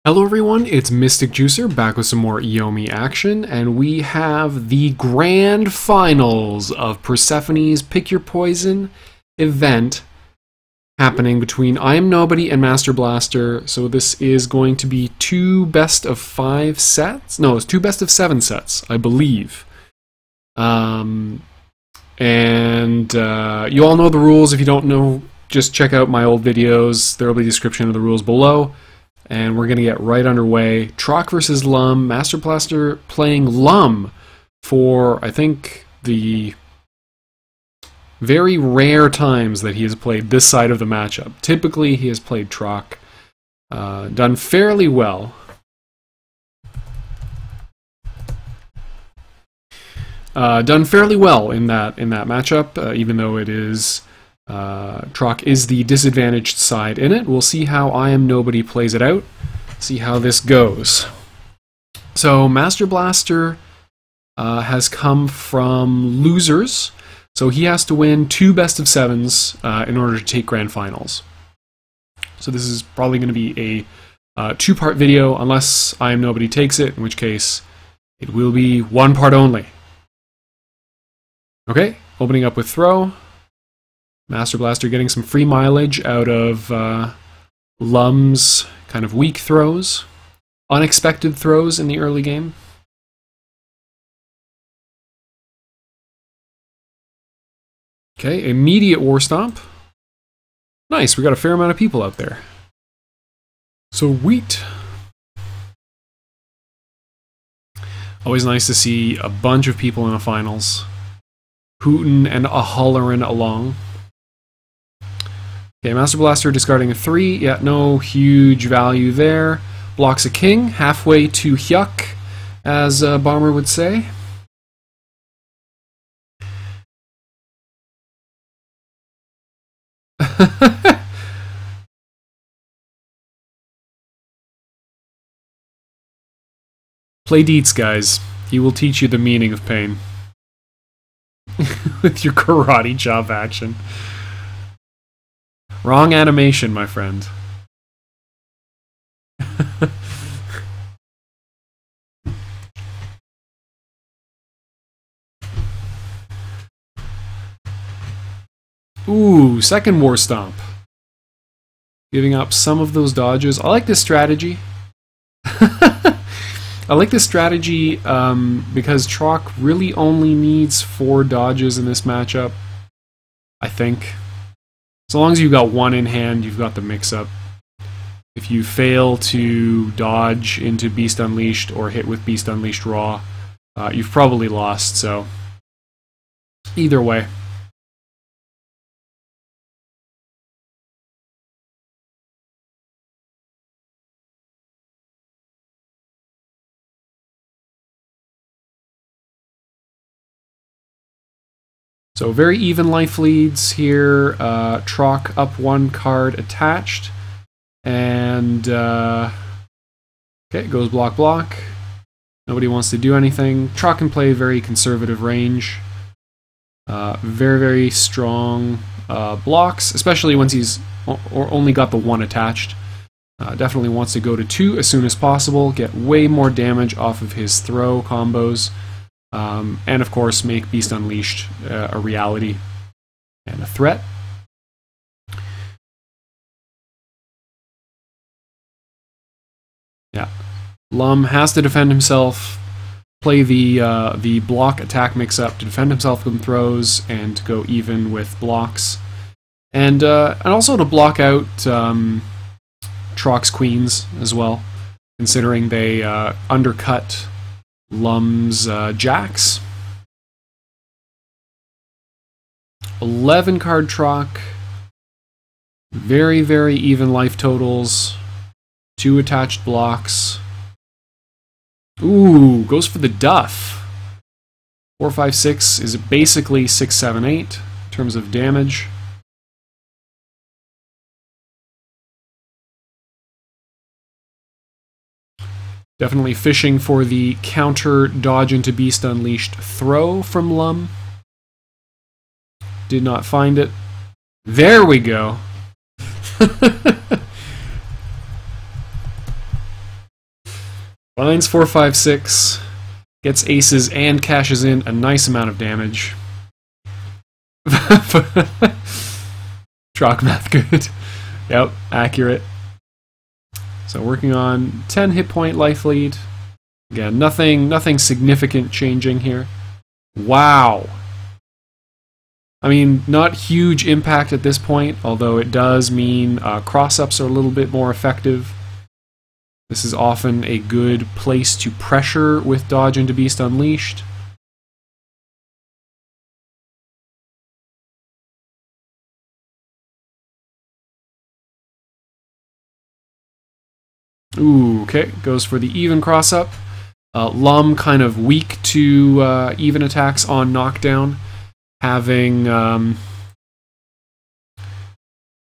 Hello everyone, it's Mystic Juicer back with some more Yomi action, and we have the grand finals of Persephone's Pick Your Poison event happening between IamNobody and mastrblastr. So this is going to be two best of 5 sets. No, it's two best of 7 sets, I believe. You all know the rules. If you don't know, just check out my old videos. There will be a description of the rules below. And we're going to get right underway. Troq versus Lum. mastrblastr playing Lum for, I think, the very rare times that he has played this side of the matchup. Typically, he has played Troq. Done fairly well. Done fairly well in that matchup, even though it is... Troq is the disadvantaged side in it. We'll see how IamNobody plays it out. See how this goes. So mastrblastr has come from losers, so he has to win 2 best of 7s in order to take grand finals. So this is probably going to be a 2-part video unless IamNobody takes it, in which case it will be 1 part only. Okay, opening up with throw. mastrblastr getting some free mileage out of Lum's kind of weak throws. Unexpected throws in the early game. Okay, immediate war stomp. Nice, we got a fair amount of people out there. So wheat. Always nice to see a bunch of people in the finals. Hootin' and a hollerin' along. Okay, mastrblastr discarding a 3. Yeah, no huge value there. Blocks a king, halfway to Hyuk, as Bomber would say. Play Dietz, guys. He will teach you the meaning of pain. With your karate chop action. Wrong animation, my friend. Ooh, second war stomp. Giving up some of those dodges. I like this strategy. I like this strategy because Troq really only needs 4 dodges in this matchup, I think. So long as you've got 1 in hand, you've got the mix-up. If you fail to dodge into Beast Unleashed or hit with Beast Unleashed Raw, you've probably lost, so either way. So very even life leads here. Troq up 1 card attached. And, okay, it goes block, block. Nobody wants to do anything. Troq can play very conservative range. Very, very strong blocks, especially once he's only got the 1 attached. Definitely wants to go to 2 as soon as possible, get way more damage off of his throw combos. And of course make Beast Unleashed a reality and a threat. Yeah, Lum has to defend himself, play the block attack mix-up to defend himself from throws and to go even with blocks, and also to block out Troq's queens as well, considering they undercut Lum's jacks. 11 card Troq. Very, very even life totals. 2 attached blocks. Ooh, goes for the duff. 4, 5, 6 is basically 6, 7, 8 in terms of damage. Definitely fishing for the counter dodge into Beast Unleashed throw from Lum. Did not find it. There we go. Binds 4, 5, 6. Gets aces and cashes in a nice amount of damage. Troq math good. Yep, accurate. So working on 10 hit point life lead. Again, nothing significant changing here. Wow. I mean, not huge impact at this point, although it does mean cross-ups are a little bit more effective. This is often a good place to pressure with dodge into Beast Unleashed. Ooh, okay, goes for the even cross-up. Lum kind of weak to even attacks on knockdown, having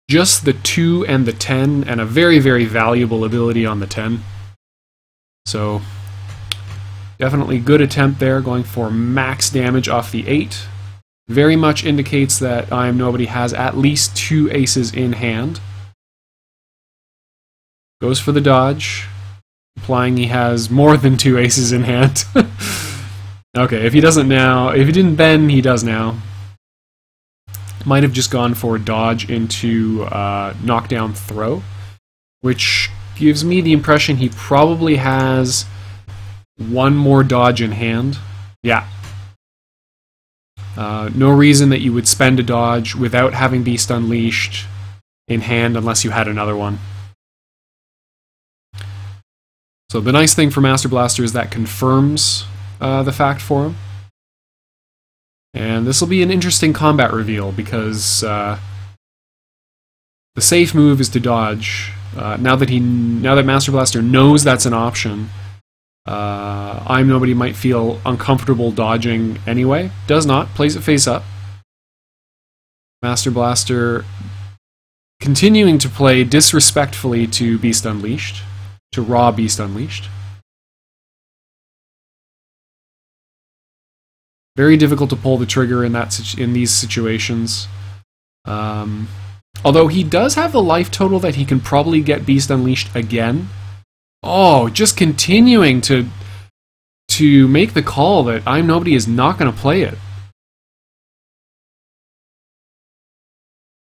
just the 2 and the 10, and a very, very valuable ability on the 10. So, definitely good attempt there, going for max damage off the 8. Very much indicates that IamNobody has at least 2 aces in hand. Goes for the dodge, implying he has more than 2 aces in hand. Okay, if he doesn't now, if he didn't then, he does now. Might have just gone for dodge into knockdown throw, which gives me the impression he probably has 1 more dodge in hand. Yeah. No reason that you would spend a dodge without having Beast Unleashed in hand unless you had another one. So the nice thing for Master Blaster is that confirms the fact for him. And this will be an interesting combat reveal because the safe move is to dodge. Now that Master Blaster knows that's an option, IamNobody might feel uncomfortable dodging anyway. Does not, plays it face up. Master Blaster continuing to play disrespectfully to Beast Unleashed, to raw Beast Unleashed. Very difficult to pull the trigger in these situations. Although he does have the life total that he can probably get Beast Unleashed again. Oh, just continuing to make the call that IamNobody is not going to play it.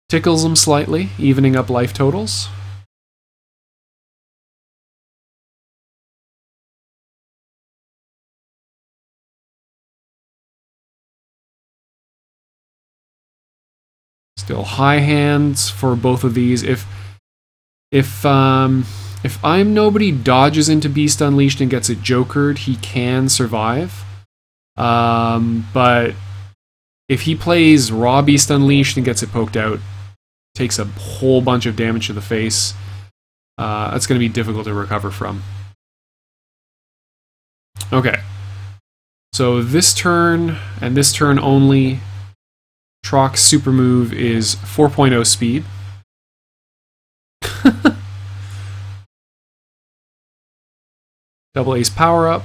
Tickles him slightly, evening up life totals. Still high hands for both of these. If IamNobody dodges into Beast Unleashed and gets it jokered, he can survive. But if he plays raw Beast Unleashed and gets it poked out, takes a whole bunch of damage to the face, that's going to be difficult to recover from. Okay. So this turn, and this turn only, Troq's super move is 4.0 speed. Double ace power up.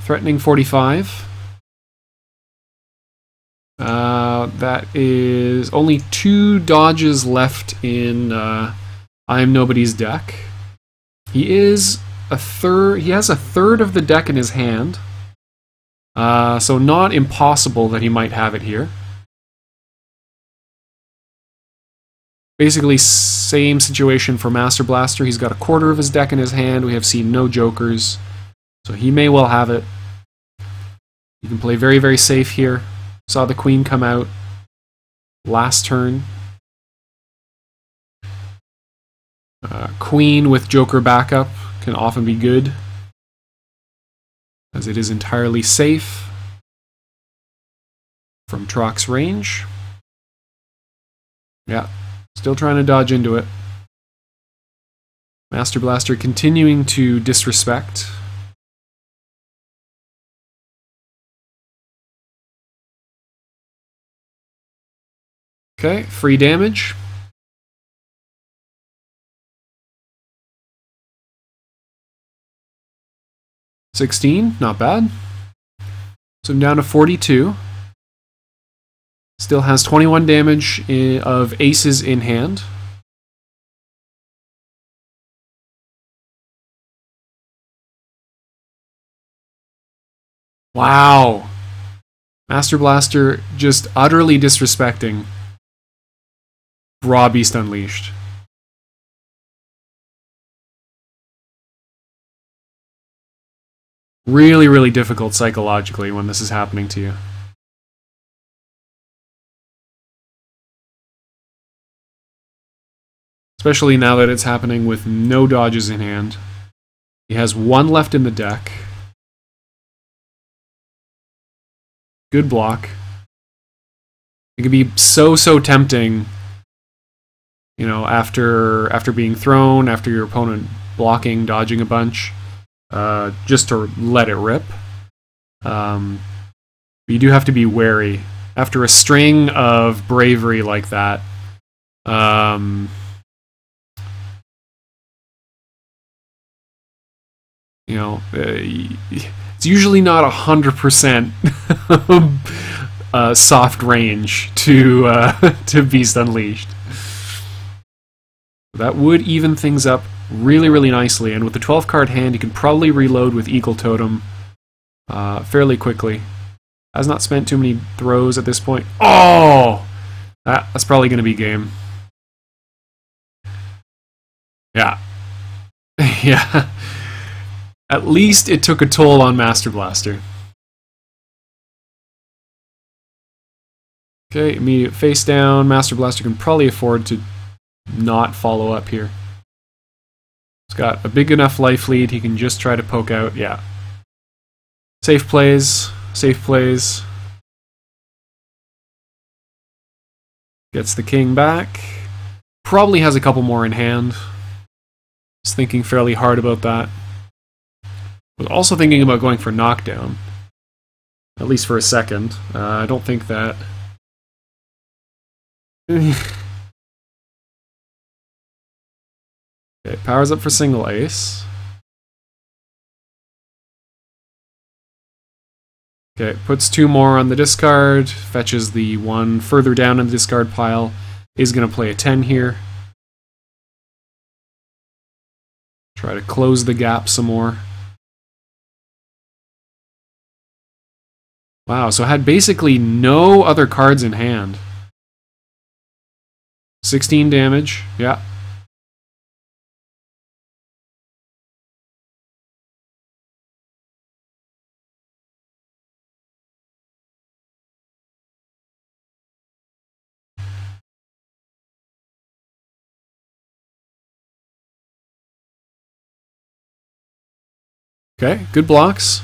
Threatening 45. That is only 2 dodges left in IamNobody's deck. He has a third of the deck in his hand. So not impossible that he might have it here. Basically, same situation for Master Blaster. He's got a quarter of his deck in his hand. We have seen no jokers, so he may well have it. You can play very, very safe here. Saw the Queen come out last turn. Queen with Joker backup can often be good, as it is entirely safe from Troq's range. Yeah. Still trying to dodge into it. Master Blaster continuing to disrespect. Okay, free damage. $16, not bad. So I'm down to 42. Still has 21 damage of aces in hand. Wow. Master Blaster just utterly disrespecting Raw Beast Unleashed. Really, really difficult psychologically when this is happening to you. Especially now that it's happening with no dodges in hand. He has one left in the deck. Good block. It can be so tempting, you know, after being thrown, after your opponent blocking, dodging a bunch, just to let it rip. But you do have to be wary. After a string of bravery like that, you know, it's usually not 100% soft range to Beast Unleashed. That would even things up really, really nicely, and with the 12-card hand, you can probably reload with Eagle Totem fairly quickly. Has not spent too many throws at this point. Oh! That's probably going to be game. Yeah. Yeah. At least it took a toll on Master Blaster. Okay, immediate face down. Master Blaster can probably afford to not follow up here. He's got a big enough life lead, he can just try to poke out. Yeah. Safe plays. Safe plays. Gets the king back. Probably has a couple more in hand. Just thinking fairly hard about that. Was also thinking about going for knockdown, at least for a second. I don't think that... Okay, powers up for single ace. Okay, puts two more on the discard, fetches the one further down in the discard pile. Is going to play a 10 here. Try to close the gap some more. Wow, so had basically no other cards in hand. 16 damage, yeah. Okay, good blocks.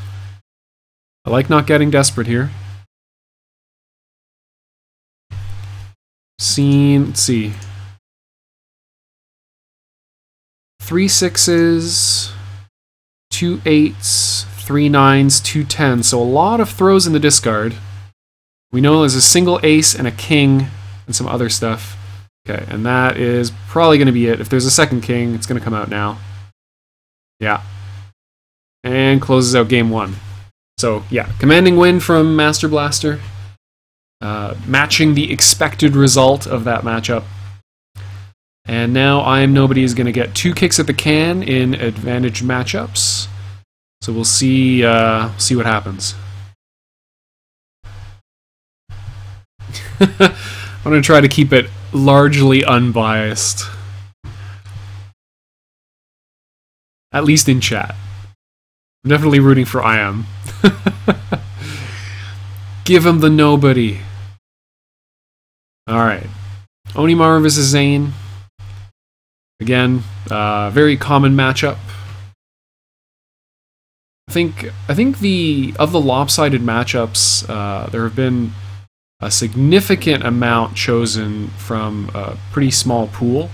I like not getting desperate here. Let's see. 3 6s, 2 8s, 3 9s, 2 10s. So a lot of throws in the discard. We know there's a single ace and a king and some other stuff. Okay, and that is probably going to be it. If there's a second king, it's going to come out now. Yeah. And closes out game 1. So, yeah, commanding win from Master Blaster. Matching the expected result of that matchup. And now IamNobody is going to get 2 kicks at the can in advantage matchups. So we'll see what happens. I'm going to try to keep it largely unbiased. At least in chat. I'm definitely rooting for Iam. Give him the nobody. Alright. Onimaru versus Zane. Again, very common matchup. I think of the lopsided matchups, there have been a significant amount chosen from a pretty small pool.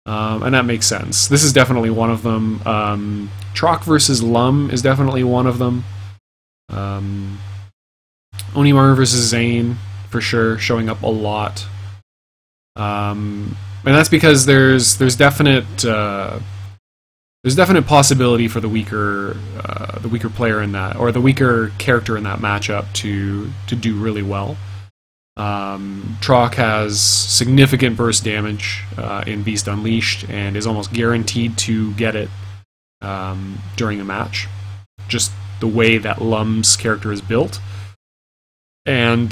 And that makes sense. This is definitely one of them. Troq versus Lum is definitely one of them. Onimaru versus Zane, for sure, showing up a lot. And that's because there's definite possibility for the weaker player in that, or the weaker character in that matchup to do really well. Troq has significant burst damage in Beast Unleashed and is almost guaranteed to get it during a match. Just the way that Lum's character is built. And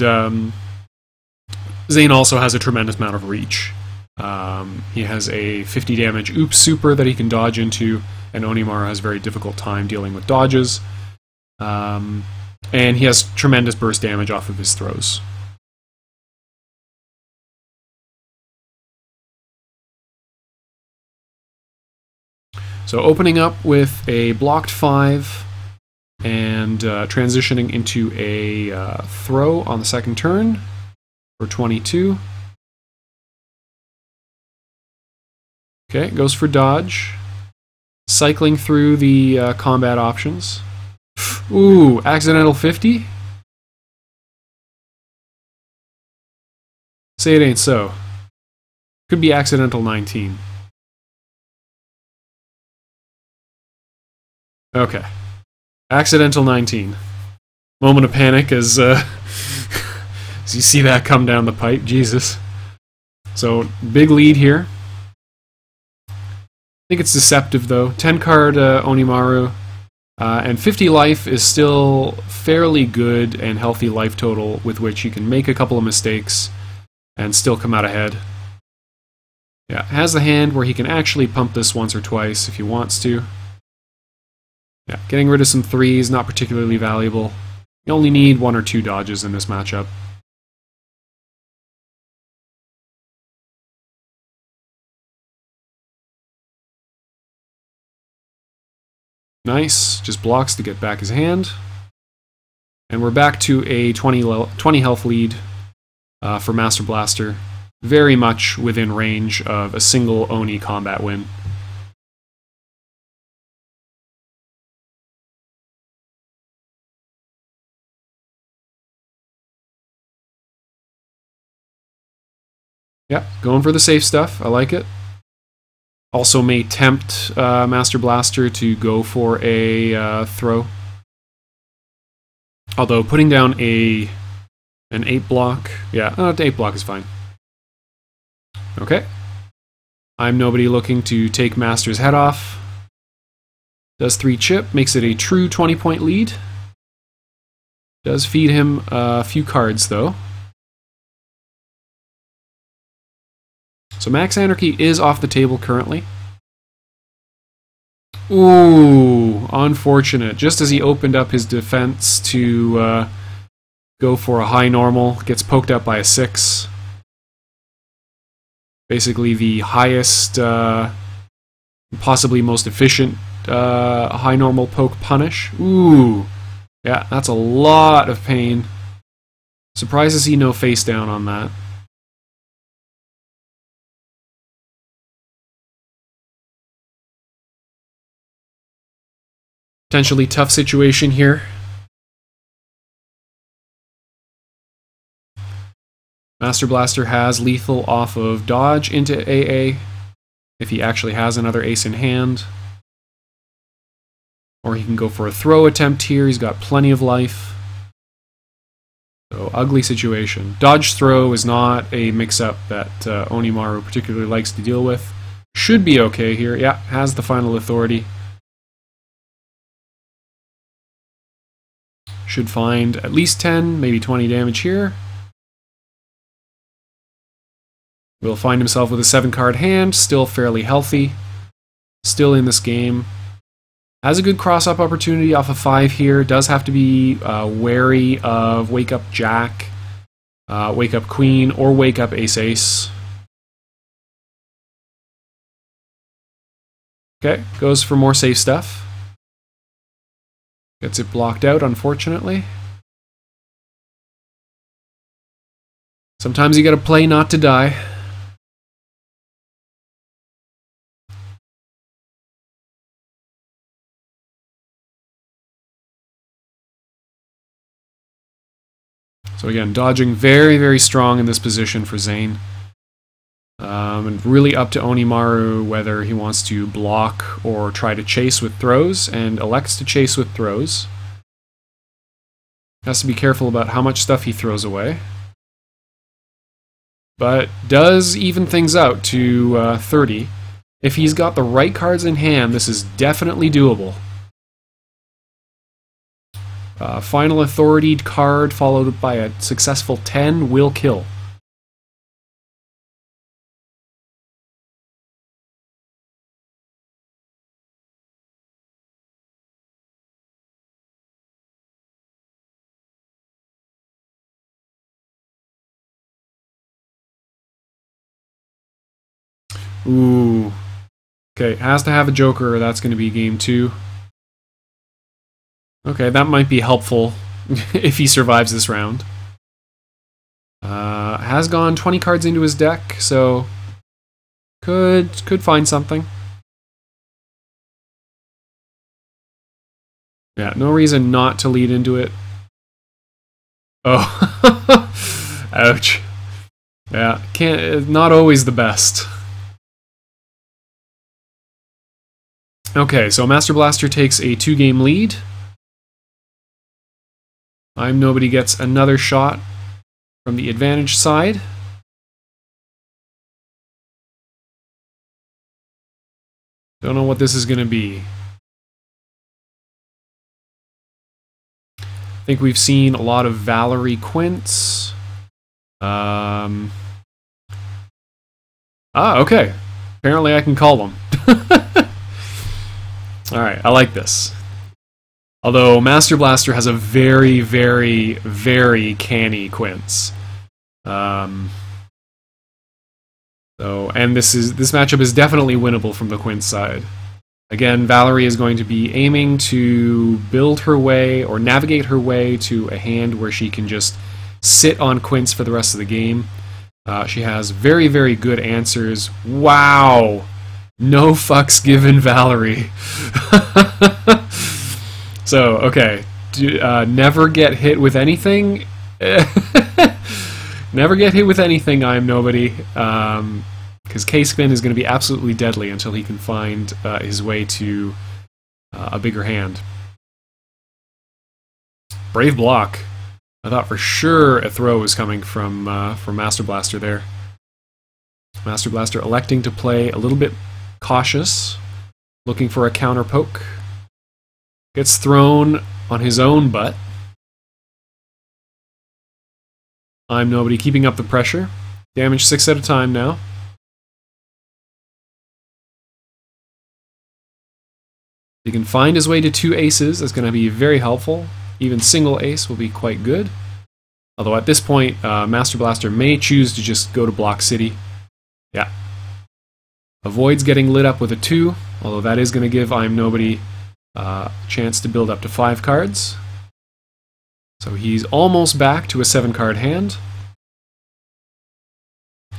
Zane also has a tremendous amount of reach. He has a 50 damage oops super that he can dodge into, and Onimaru has a very difficult time dealing with dodges. And he has tremendous burst damage off of his throws. So opening up with a blocked 5 and transitioning into a throw on the second turn for 22. Okay, goes for dodge. Cycling through the combat options. Ooh, accidental 50? Say it ain't so. Could be accidental 19. Okay. Accidental 19. Moment of panic as you see that come down the pipe. Jesus. So, big lead here. I think it's deceptive though. 10 card Onimaru. And 50 life is still fairly good and healthy life total with which you can make a couple of mistakes and still come out ahead. Yeah, has the hand where he can actually pump this once or twice if he wants to. Yeah, getting rid of some 3s, not particularly valuable. You only need 1 or 2 dodges in this matchup. Nice, just blocks to get back his hand. And we're back to a 20 health lead for mastrblastr. Very much within range of a single Oni combat win. Yeah, going for the safe stuff. I like it. Also may tempt mastrblastr to go for a throw. Although putting down an 8 block, yeah, 8 block is fine. Okay. IamNobody looking to take Master's head off. Does 3 chip, makes it a true 20-point lead. Does feed him a few cards though. So Max Anarchy is off the table currently. Ooh, unfortunate. Just as he opened up his defense to go for a high normal, gets poked up by a 6. Basically the highest, possibly most efficient high normal poke punish. Ooh, yeah, that's a lot of pain. Surprised to see no face down on that. Potentially tough situation here. mastrblastr has lethal off of dodge into AA, if he actually has another ace in hand. Or he can go for a throw attempt here, he's got plenty of life. So, ugly situation. Dodge throw is not a mix-up that Onimaru particularly likes to deal with. Should be okay here, yeah, has the final authority. Should find at least 10, maybe 20 damage here. Will find himself with a 7-card hand, still fairly healthy. Still in this game. Has a good cross-up opportunity off of 5 here. Does have to be wary of Wake Up Jack, Wake Up Queen, or Wake Up Ace-Ace. Okay, goes for more safe stuff. Gets it blocked out, unfortunately. Sometimes you gotta play not to die. So again, dodging very, very strong in this position for Zane. And really up to Onimaru whether he wants to block or try to chase with throws, and elects to chase with throws. Has to be careful about how much stuff he throws away. But does even things out to 30. If he's got the right cards in hand, this is definitely doable. Final authority card followed by a successful 10 will kill. Ooh. Okay, has to have a joker or that's going to be game 2. Okay, that might be helpful if he survives this round. Has gone 20 cards into his deck, so could find something. Yeah, no reason not to lead into it. Oh, ouch. Yeah, not always the best. Okay, so Master Blaster takes a 2-game lead. IamNobody gets another shot from the advantage side. Don't know what this is going to be. I think we've seen a lot of Valerie Quince. Okay. Apparently I can call them. Alright, I like this. Although Master Blaster has a very, very, very canny Quince. And this matchup is definitely winnable from the Quince side. Again, Valerie is going to be aiming to build her way or navigate her way to a hand where she can just sit on Quince for the rest of the game. She has very, very good answers. Wow! No fucks given, Valerie. So, okay. Never get hit with anything. Never get hit with anything, IamNobody. Because K-Spin is going to be absolutely deadly until he can find his way to a bigger hand. Brave block. I thought for sure a throw was coming from Master Blaster there. Master Blaster electing to play a little bit cautious, looking for a counter poke. Gets thrown on his own butt. IamNobody keeping up the pressure. Damage 6 at a time now. He can find his way to 2 aces. That's going to be very helpful. Even single ace will be quite good. Although at this point, Master Blaster may choose to just go to Block City. Yeah. Avoids getting lit up with a 2, although that is going to give IamNobody a chance to build up to 5 cards. So he's almost back to a 7-card hand.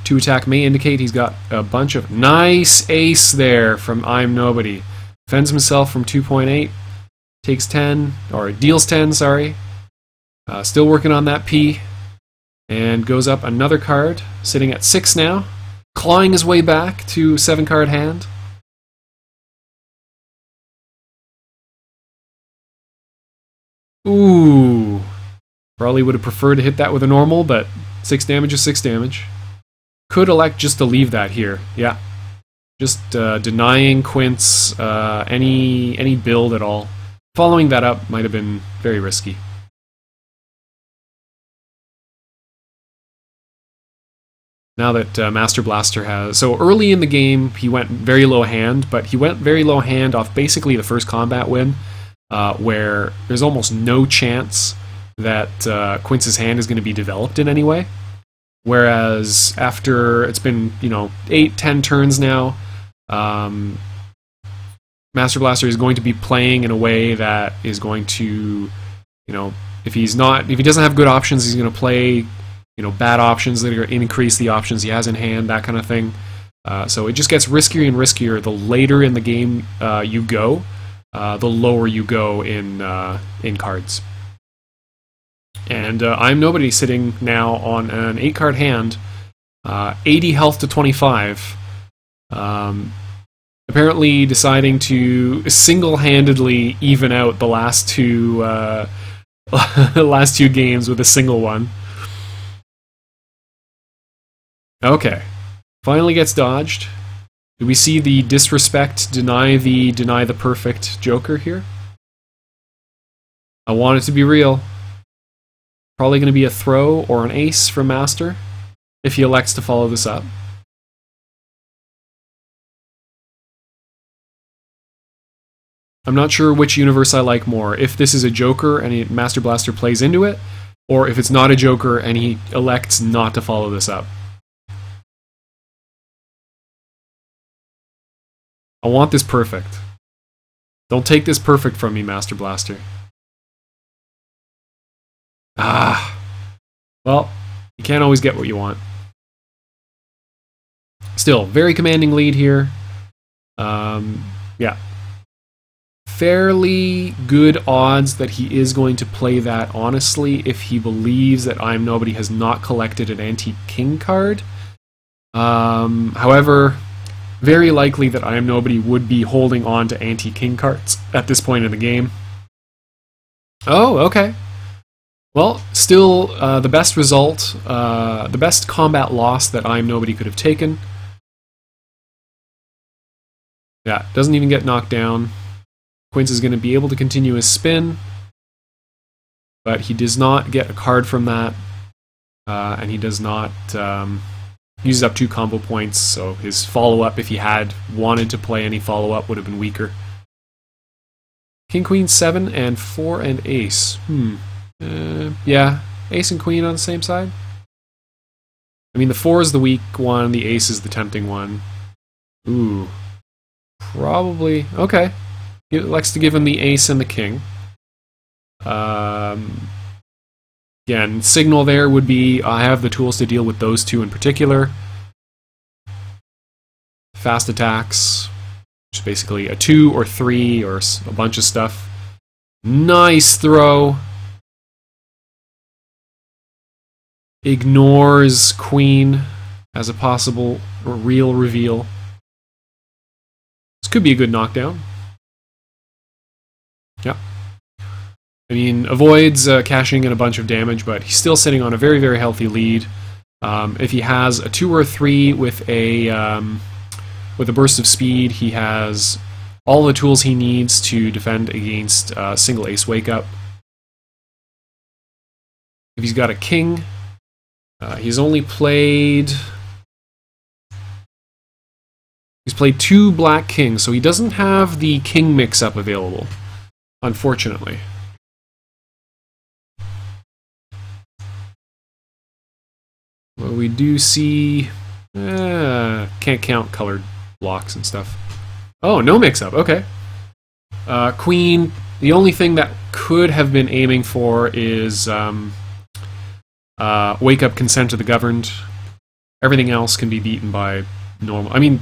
2 attack may indicate he's got a bunch of... Nice ace there from IamNobody. Defends himself from 2.8. Takes 10, or deals 10, sorry. Still working on that P. And goes up another card, sitting at 6 now. Clawing his way back to 7-card hand. Ooh. Probably would have preferred to hit that with a normal, but 6 damage is 6 damage. Could elect just to leave that here. Yeah. Just denying Quince any build at all. Following that up might have been very risky. Now that Master Blaster has... So early in the game, he went very low hand, but he went very low hand off basically the first combat win, where there's almost no chance that Quince's hand is going to be developed in any way. Whereas after it's been, 8-10 turns now, Master Blaster is going to be playing in a way that is going to, if he doesn't have good options, he's going to play, bad options that are going to increase the options he has in hand, that kind of thing. So it just gets riskier and riskier the later in the game you go, the lower you go in cards. And IamNobody sitting now on an 8-card hand, 80 health to 25. Apparently deciding to single-handedly even out the last two games with a single one. Okay, finally gets dodged. Do we see the disrespect deny the perfect Joker here? I want it to be real. Probably going to be a throw or an ace from Master if he elects to follow this up. I'm not sure which universe I like more. If this is a Joker and Master Blaster plays into it, or if it's not a Joker and he elects not to follow this up. I want this perfect. Don't take this perfect from me, Master Blaster. Ah. Well, you can't always get what you want. Still, very commanding lead here. Yeah. Fairly good odds that he is going to play that honestly if he believes that IamNobody has not collected an antique king card. However, very likely that IamNobody would be holding on to antique king cards at this point in the game. Oh, okay. Well, still the best result, the best combat loss that IamNobody could have taken. Yeah, doesn't even get knocked down. Quince is going to be able to continue his spin, but he does not get a card from that, and he does not use up 2 combo points, so his follow-up, if he had wanted to play any follow-up, would have been weaker. King, Queen, 7, and 4, and Ace. Yeah, Ace and Queen on the same side? I mean, the 4 is the weak one, the Ace is the tempting one. Ooh. Probably. Okay. He likes to give him the Ace and the King. Again, signal there would be, I have the tools to deal with those two in particular. Fast attacks, which is basically a 2 or 3 or a bunch of stuff. Nice throw. Ignores Queen as a possible real reveal. This could be a good knockdown. Yep. I mean, avoids cashing in a bunch of damage, but he's still sitting on a very, very healthy lead. If he has a 2 or 3 with a burst of speed, he has all the tools he needs to defend against single ace wake up. If he's got a king, he's only played... He's played 2 black kings, so he doesn't have the king mix-up available, unfortunately. Well, we do see... can't count colored blocks and stuff. Oh, no mix-up, okay. Queen, the only thing that could have been aiming for is wake up consent to the governed. Everything else can be beaten by normal... I mean,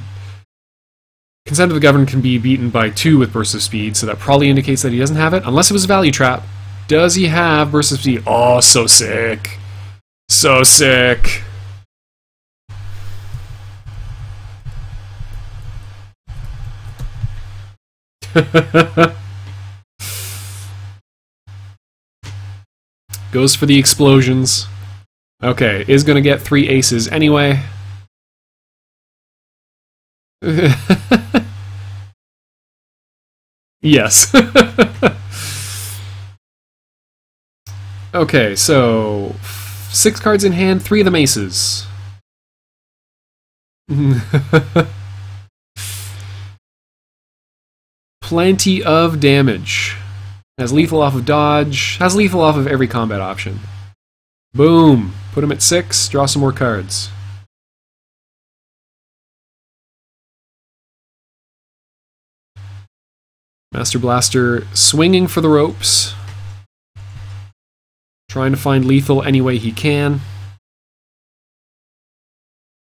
consent to the governed can be beaten by 2 with burst of speed, so that probably indicates that he doesn't have it, unless it was a value trap. Does he have burst of speed? Oh, so sick. So sick. Goes for the explosions. Okay, is going to get 3 aces anyway. Yes. Okay, so 6 cards in hand, 3 of them aces. Plenty of damage. Has lethal off of dodge, has lethal off of every combat option. Boom! Put him at 6, draw some more cards. Master Blaster swinging for the ropes. Trying to find lethal any way he can.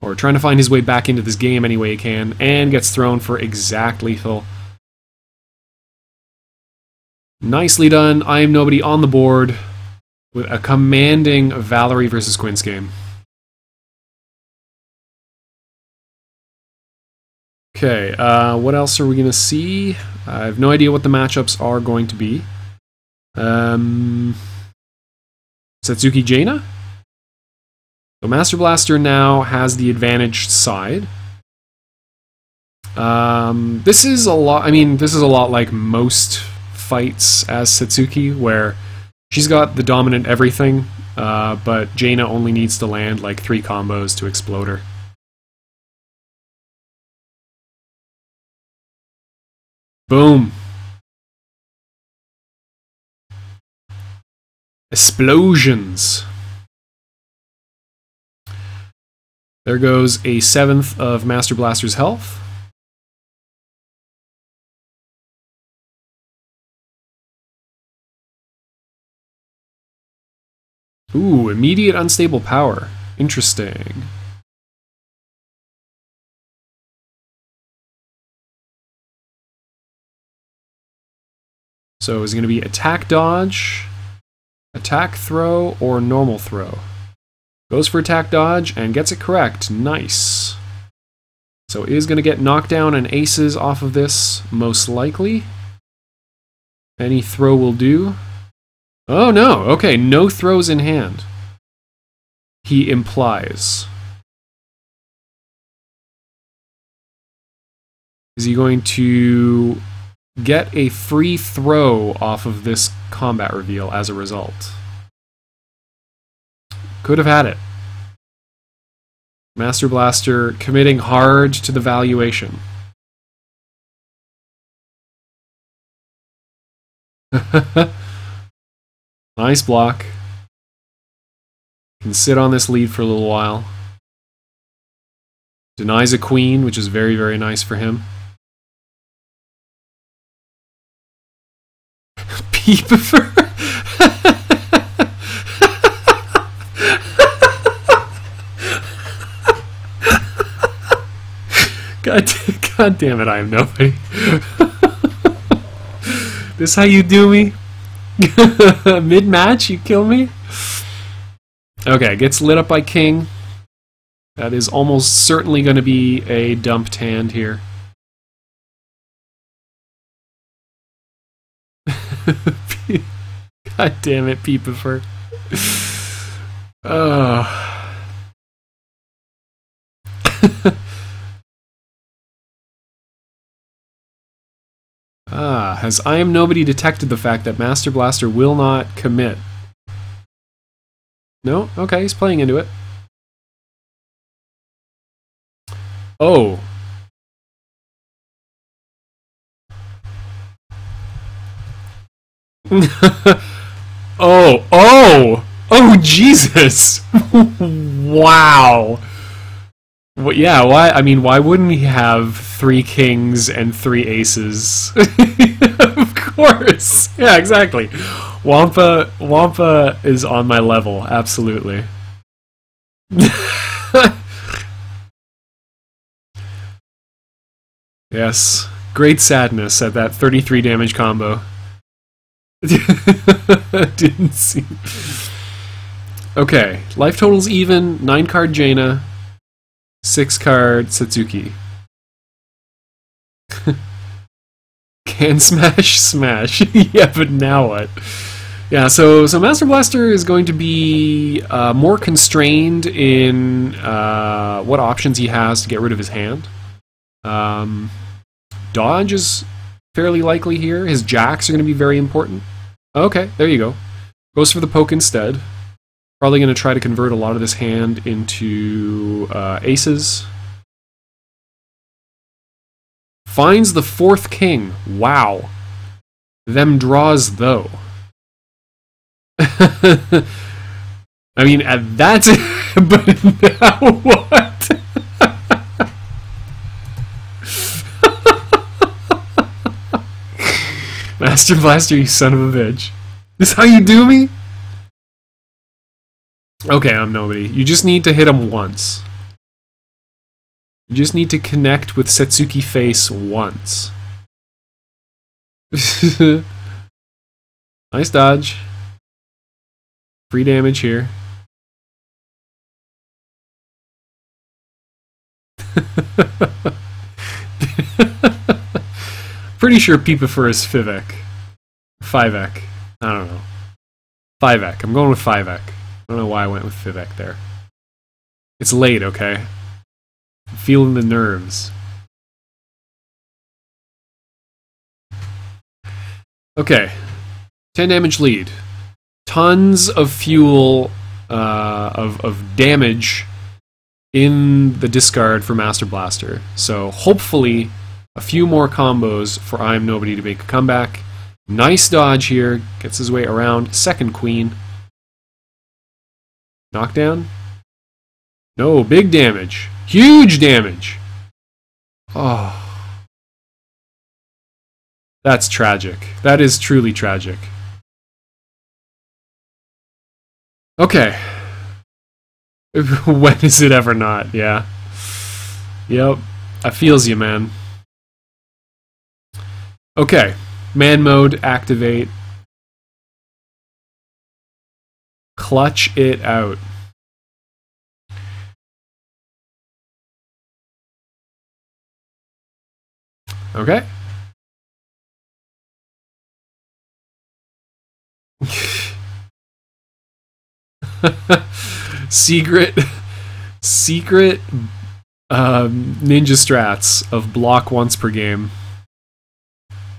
Or trying to find his way back into this game any way he can, and gets thrown for exact lethal. Nicely done. IamNobody on the board with a commanding Valerie versus Quince game. Okay, what else are we going to see? I have no idea what the matchups are going to be. Setsuki Jaina? So Master Blaster now has the advantaged side. This is a lot, I mean, this is a lot like most fights as Setsuki, where She's got the dominant everything, but Jaina only needs to land like 3 combos to explode her. Boom. Explosions. There goes a 7th of Master Blaster's health. Ooh, immediate unstable power. Interesting. So is it going to be attack dodge, attack throw, or normal throw? Goes for attack dodge and gets it correct. Nice. So is going to get knockdown and aces off of this, most likely. Any throw will do. Oh no, okay, no throws in hand. He implies. Is he going to get a free throw off of this combat reveal as a result? Could have had it. Master Blaster committing hard to the valuation. Nice block. Can sit on this lead for a little while. Denies a queen, which is very, very nice for him. Peepifer. God damn it, I am nobody. This how you do me? Mid-match, you kill me? Okay, gets lit up by king. That is almost certainly going to be a dumped hand here. God damn it, Peepifer. Has IamNobody detected the fact that Master Blaster will not commit? No? Okay, he's playing into it. Oh. Oh, Jesus! Wow! Well, yeah, why? I mean, why wouldn't he have 3 kings and 3 aces? Of course! Yeah, exactly. Wampa is on my level, absolutely. Yes, great sadness at that 33 damage combo. Didn't see. Okay, life total's even. 9 card Jaina, 6 card Setsuki. Can smash. Yeah, but now what? Yeah, so Master Blaster is going to be more constrained in what options he has to get rid of his hand. Dodge is fairly likely here. His jacks are going to be very important. Okay, there you go. Goes for the poke instead. Probably going to try to convert a lot of this hand into aces. Finds the 4th king. Wow. Them draws, though. I mean, that's it. But now what? Master Blaster, you son of a bitch. This how you do me? Okay, I'm nobody. You just need to hit him once. You just need to connect with Setsuki face once. Nice dodge. Free damage here. Pretty sure Peepifer is Fivek. 5ek. I don't know. 5ek. I'm going with 5ek. I don't know why I went with Fivek there. It's late, okay? I'm feeling the nerves. Okay. 10 damage lead. tons of fuel, of damage in the discard for Master Blaster. So hopefully a few more combos for IamNobody to make a comeback. Nice dodge here, gets his way around. Second queen. Knockdown? No, big damage. Huge damage! Oh. That's tragic. That is truly tragic. Okay. When is it ever not? Yeah. Yep. I feels you, man. Okay. Man mode, activate. Clutch it out. Okay. secret ninja strats of block once per game,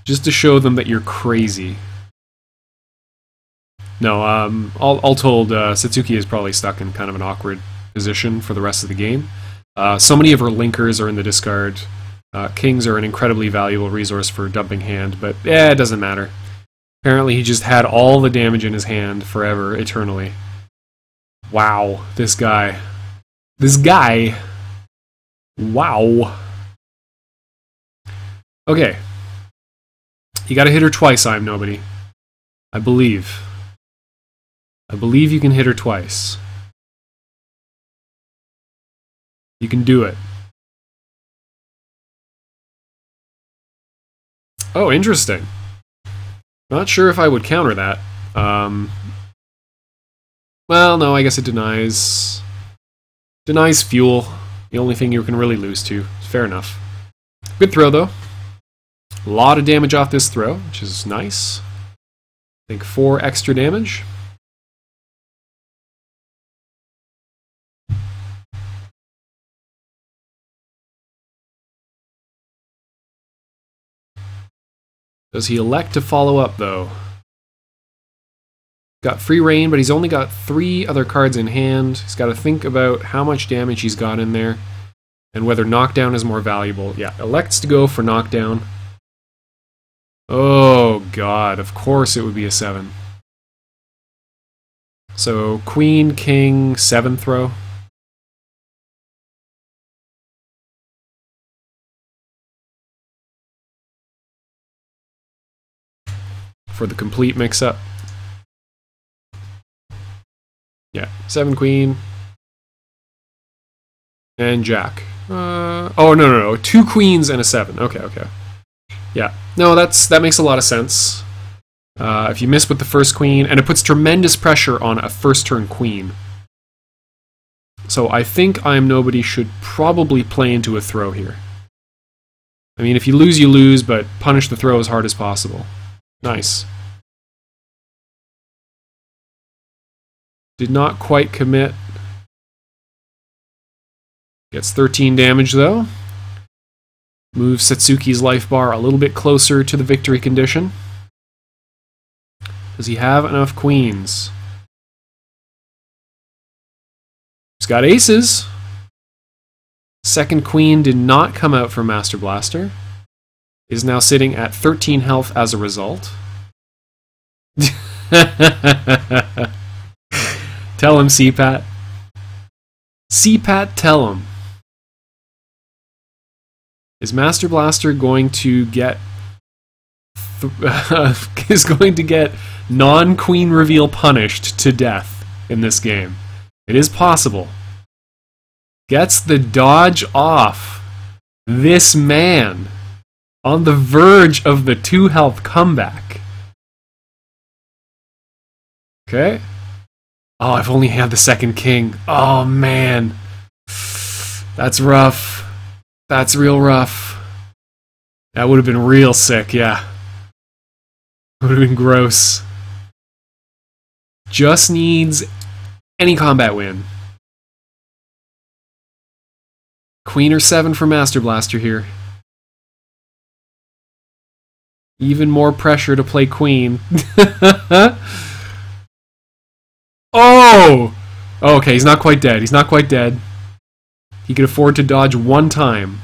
just to show them that you're crazy. No, all told, Setsuki is probably stuck in kind of an awkward position for the rest of the game. So many of her linkers are in the discard. Kings are an incredibly valuable resource for dumping hand, but it doesn't matter. Apparently he just had all the damage in his hand forever, eternally. Wow, this guy. This guy. Wow. Okay. You gotta hit her twice, IamNobody. I believe. I believe you can hit her twice. You can do it. Oh, interesting. Not sure if I would counter that. Well, no, I guess it denies fuel. The only thing you can really lose to. Fair enough. Good throw, though. A lot of damage off this throw, which is nice. I think 4 extra damage. Does he elect to follow up, though? Got free reign, but he's only got 3 other cards in hand. He's got to think about how much damage he's got in there and whether knockdown is more valuable. Yeah, elects to go for knockdown. Oh, God. Of course it would be a 7. So, queen, king, 7 throw. For the complete mix-up. Yeah, 7 queen. And jack. Oh, no. 2 queens and a 7. Okay. Yeah. No, that makes a lot of sense. If you miss with the first queen, and it puts tremendous pressure on a first-turn queen. So I think IamNobody should probably play into a throw here. I mean, if you lose, but punish the throw as hard as possible. Nice. Did not quite commit. Gets 13 damage, though. Moves Setsuki's life bar a little bit closer to the victory condition. Does he have enough queens? He's got aces. Second queen did not come out for Master Blaster. Is now sitting at 13 health as a result. Tell him, CPAT. CPAT, tell him. Is Master Blaster going to get non-queen reveal punished to death in this game? It is possible. Gets the dodge off. This man on the verge of the 2 health comeback. Okay. Oh, I've only had the second king. Oh, man. That's rough. That's real rough. That would have been real sick, yeah. Would have been gross. Just needs any combat win. Queen or 7 for Master Blaster here. Even more pressure to play queen. Oh! Okay, he's not quite dead. He's not quite dead. He can afford to dodge one time.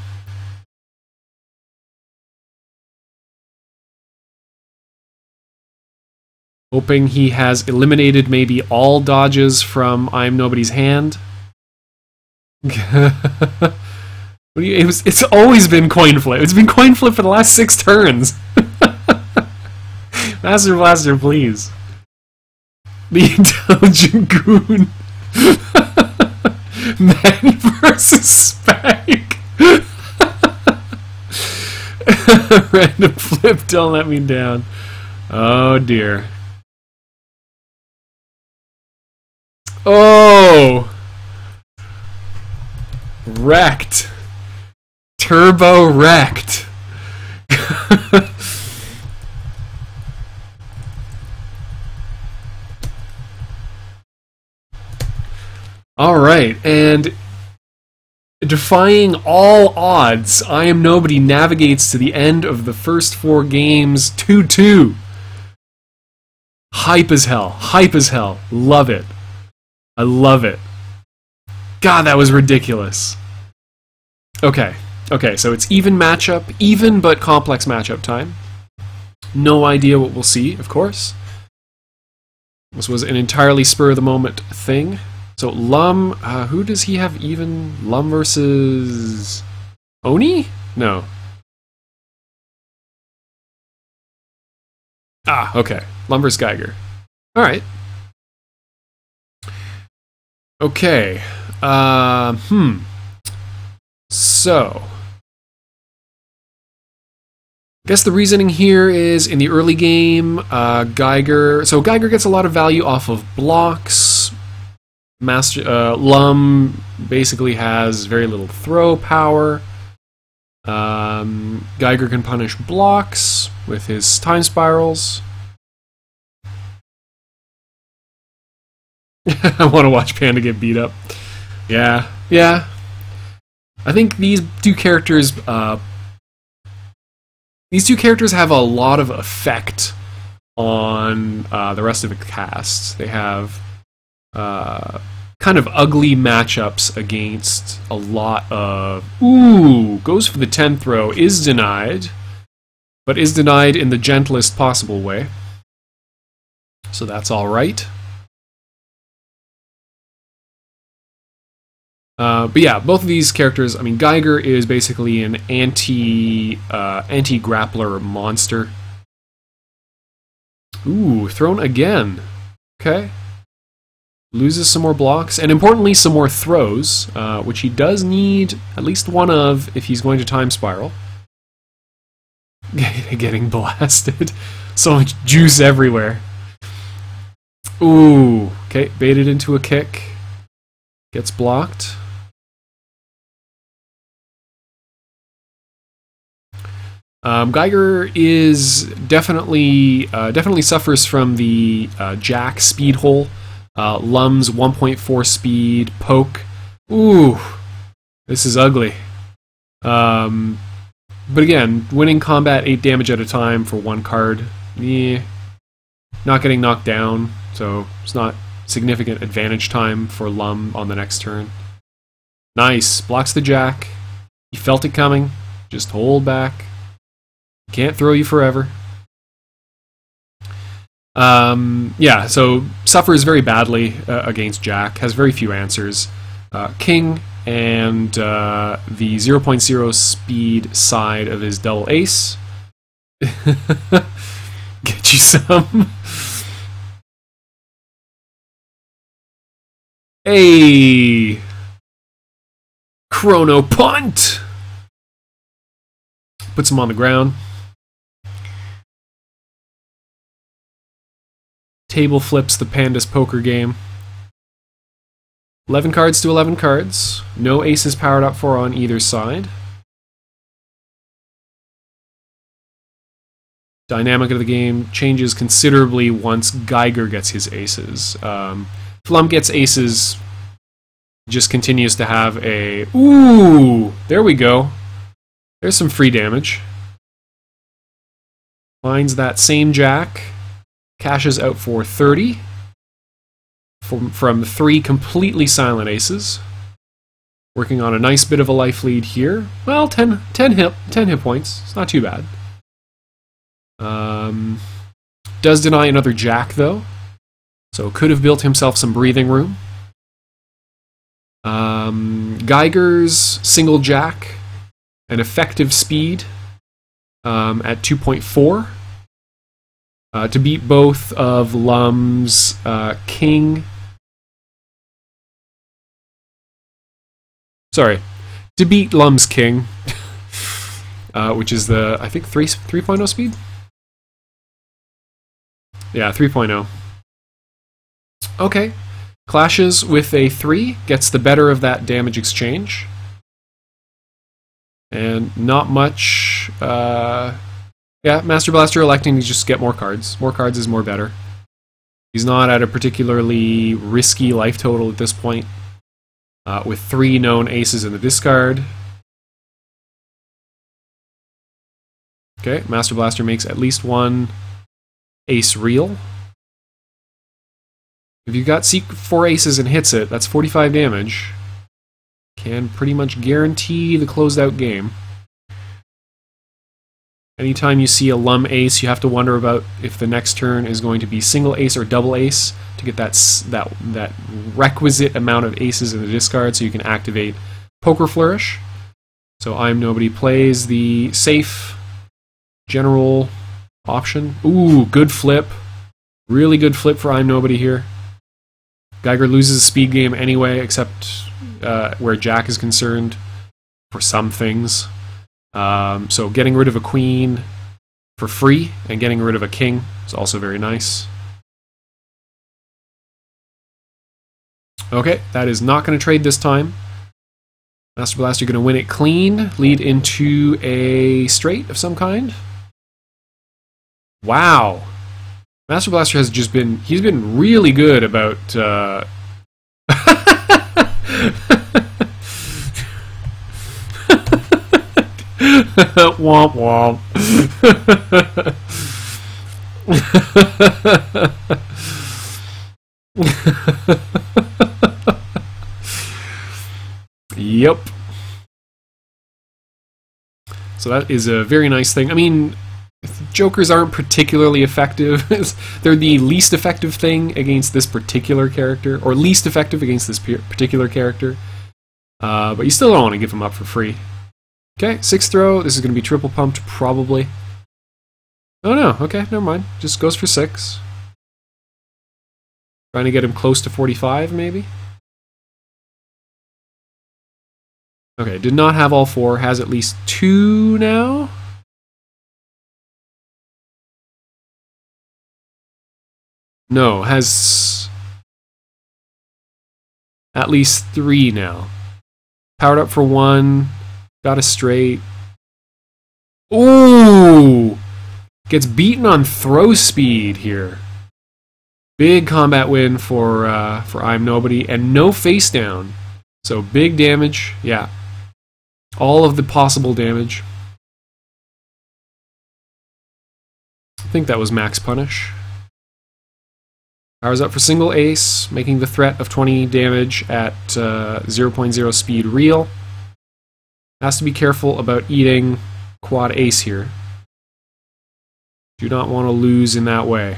Hoping he has eliminated maybe all dodges from IamNobody's hand. It's always been coin flip. It's been coin flip for the last 6 turns. Master Blaster, please. The intelligent goon. Man versus Spag. Random flip, don't let me down. Oh dear. Oh! Wrecked. Turbo wrecked. Alright, and defying all odds, IamNobody navigates to the end of the first 4 games 2-2. Hype as hell. Hype as hell. Love it. I love it. God, that was ridiculous. Okay. Okay, so it's even matchup. Even but complex matchup time. No idea what we'll see, of course. This was an entirely spur-of-the-moment thing. So Lum, who does he have even? Lum versus Oni? No. Ah, okay. Lum versus Geiger. Alright. Okay. So. I guess the reasoning here is in the early game, Geiger. So Geiger gets a lot of value off of blocks. Lum basically has very little throw power. Geiger can punish blocks with his time spirals. I want to watch Panda get beat up. Yeah, yeah. I think these two characters have a lot of effect on the rest of the cast. They have kind of ugly matchups against a lot of... Ooh! Goes for the 10th throw, is denied, but is denied in the gentlest possible way. So that's alright. But yeah, both of these characters, I mean, Geiger is basically an anti-grappler monster. Ooh, thrown again. Okay. Loses some more blocks, and importantly, some more throws, which he does need at least one of if he's going to time spiral. Getting blasted. So much juice everywhere. Ooh, okay, baited into a kick. Gets blocked. Geiger is definitely suffers from the Jack speed hole. Lum's 1.4 speed poke. Ooh, this is ugly. But again, winning combat 8 damage at a time for 1 card. Yeah, not getting knocked down, so it's not significant advantage time for Lum on the next turn. Nice, blocks the Jack. He felt it coming. Just hold back. Can't throw you forever. Yeah, so suffers very badly against Jack, has very few answers. King and the 0.0 speed side of his double ace. Get you some. Hey! Chrono punt! Puts him on the ground. Table flips the Panda's poker game. 11 cards to 11 cards. No aces powered up for on either side. Dynamic of the game changes considerably once Geiger gets his aces. If Lum gets aces, just continues to have a... Ooh! There we go. There's some free damage. Finds that same Jack. Cashes out for 30. from 3 completely silent aces. Working on a nice bit of a life lead here. Well, 10 hit points. It's not too bad. Does deny another jack, though. So could have built himself some breathing room. Geiger's single jack, an effective speed at 2.4 to beat both of Lum's king. Sorry, to beat Lum's king, which is the, I think, 3.0 speed? Yeah, 3.0. Okay. Clashes with a 3, gets the better of that damage exchange. And not much... yeah, Master Blaster electing to just get more cards. More cards is more better. He's not at a particularly risky life total at this point. With 3 known aces in the discard. Okay, Master Blaster makes at least 1 ace real. If you've got 4 aces and hits it, that's 45 damage. Can pretty much guarantee the closed out game. Anytime you see a Lum ace, you have to wonder about if the next turn is going to be single ace or double ace to get that requisite amount of aces in the discard so you can activate Poker Flourish. So IamNobody plays the safe general option. Ooh, good flip. Really good flip for IamNobody here. Geiger loses a speed game anyway, except where Jack is concerned for some things. So getting rid of a queen for free and getting rid of a king is also very nice. Okay, that is not going to trade this time. Master Blaster going to win it clean, lead into a straight of some kind. Wow. Master Blaster has just been, he's been really good about, womp womp. Yep. So that is a very nice thing. I mean, Jokers aren't particularly effective. They're the least effective thing against this particular character, or least effective against this particular character. But you still don't want to give them up for free. Okay, 6th throw. This is going to be triple pumped, probably. Oh no, okay, never mind. Just goes for 6. Trying to get him close to 45, maybe? Okay, did not have all 4. Has at least 2 now? No, has at least 3 now. Powered up for 1. Got a straight. Ooh! Gets beaten on throw speed here. Big combat win for IamNobody, and no face down. So big damage, yeah. All of the possible damage. I think that was max punish. Powers up for single ace, making the threat of 20 damage at 0.0 speed real. Has to be careful about eating quad ace here. Do not want to lose in that way.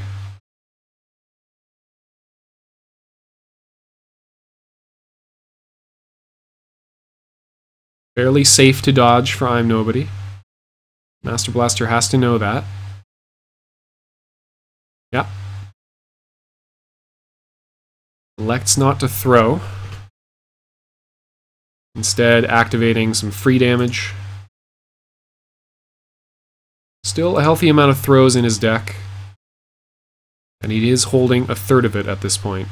Fairly safe to dodge for IamNobody. Master Blaster has to know that. Yeah. Elects not to throw. Instead, activating some free damage. Still a healthy amount of throws in his deck. And he is holding 1/3 of it at this point.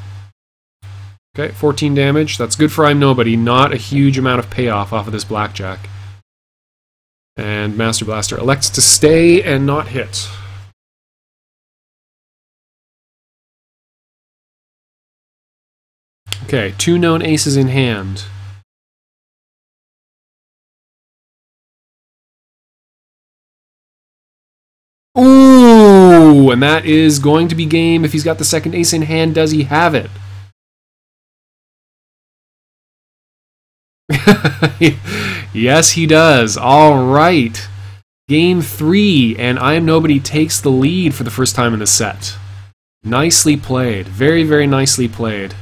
Okay, 14 damage. That's good for IamNobody. Not a huge amount of payoff off of this blackjack. And Master Blaster elects to stay and not hit. Okay, 2 known aces in hand. Ooh, and that is going to be game. If he's got the 2nd ace in hand, does he have it? Yes, he does. All right. Game 3, and IamNobody takes the lead for the first time in the set. Nicely played. Very, very nicely played.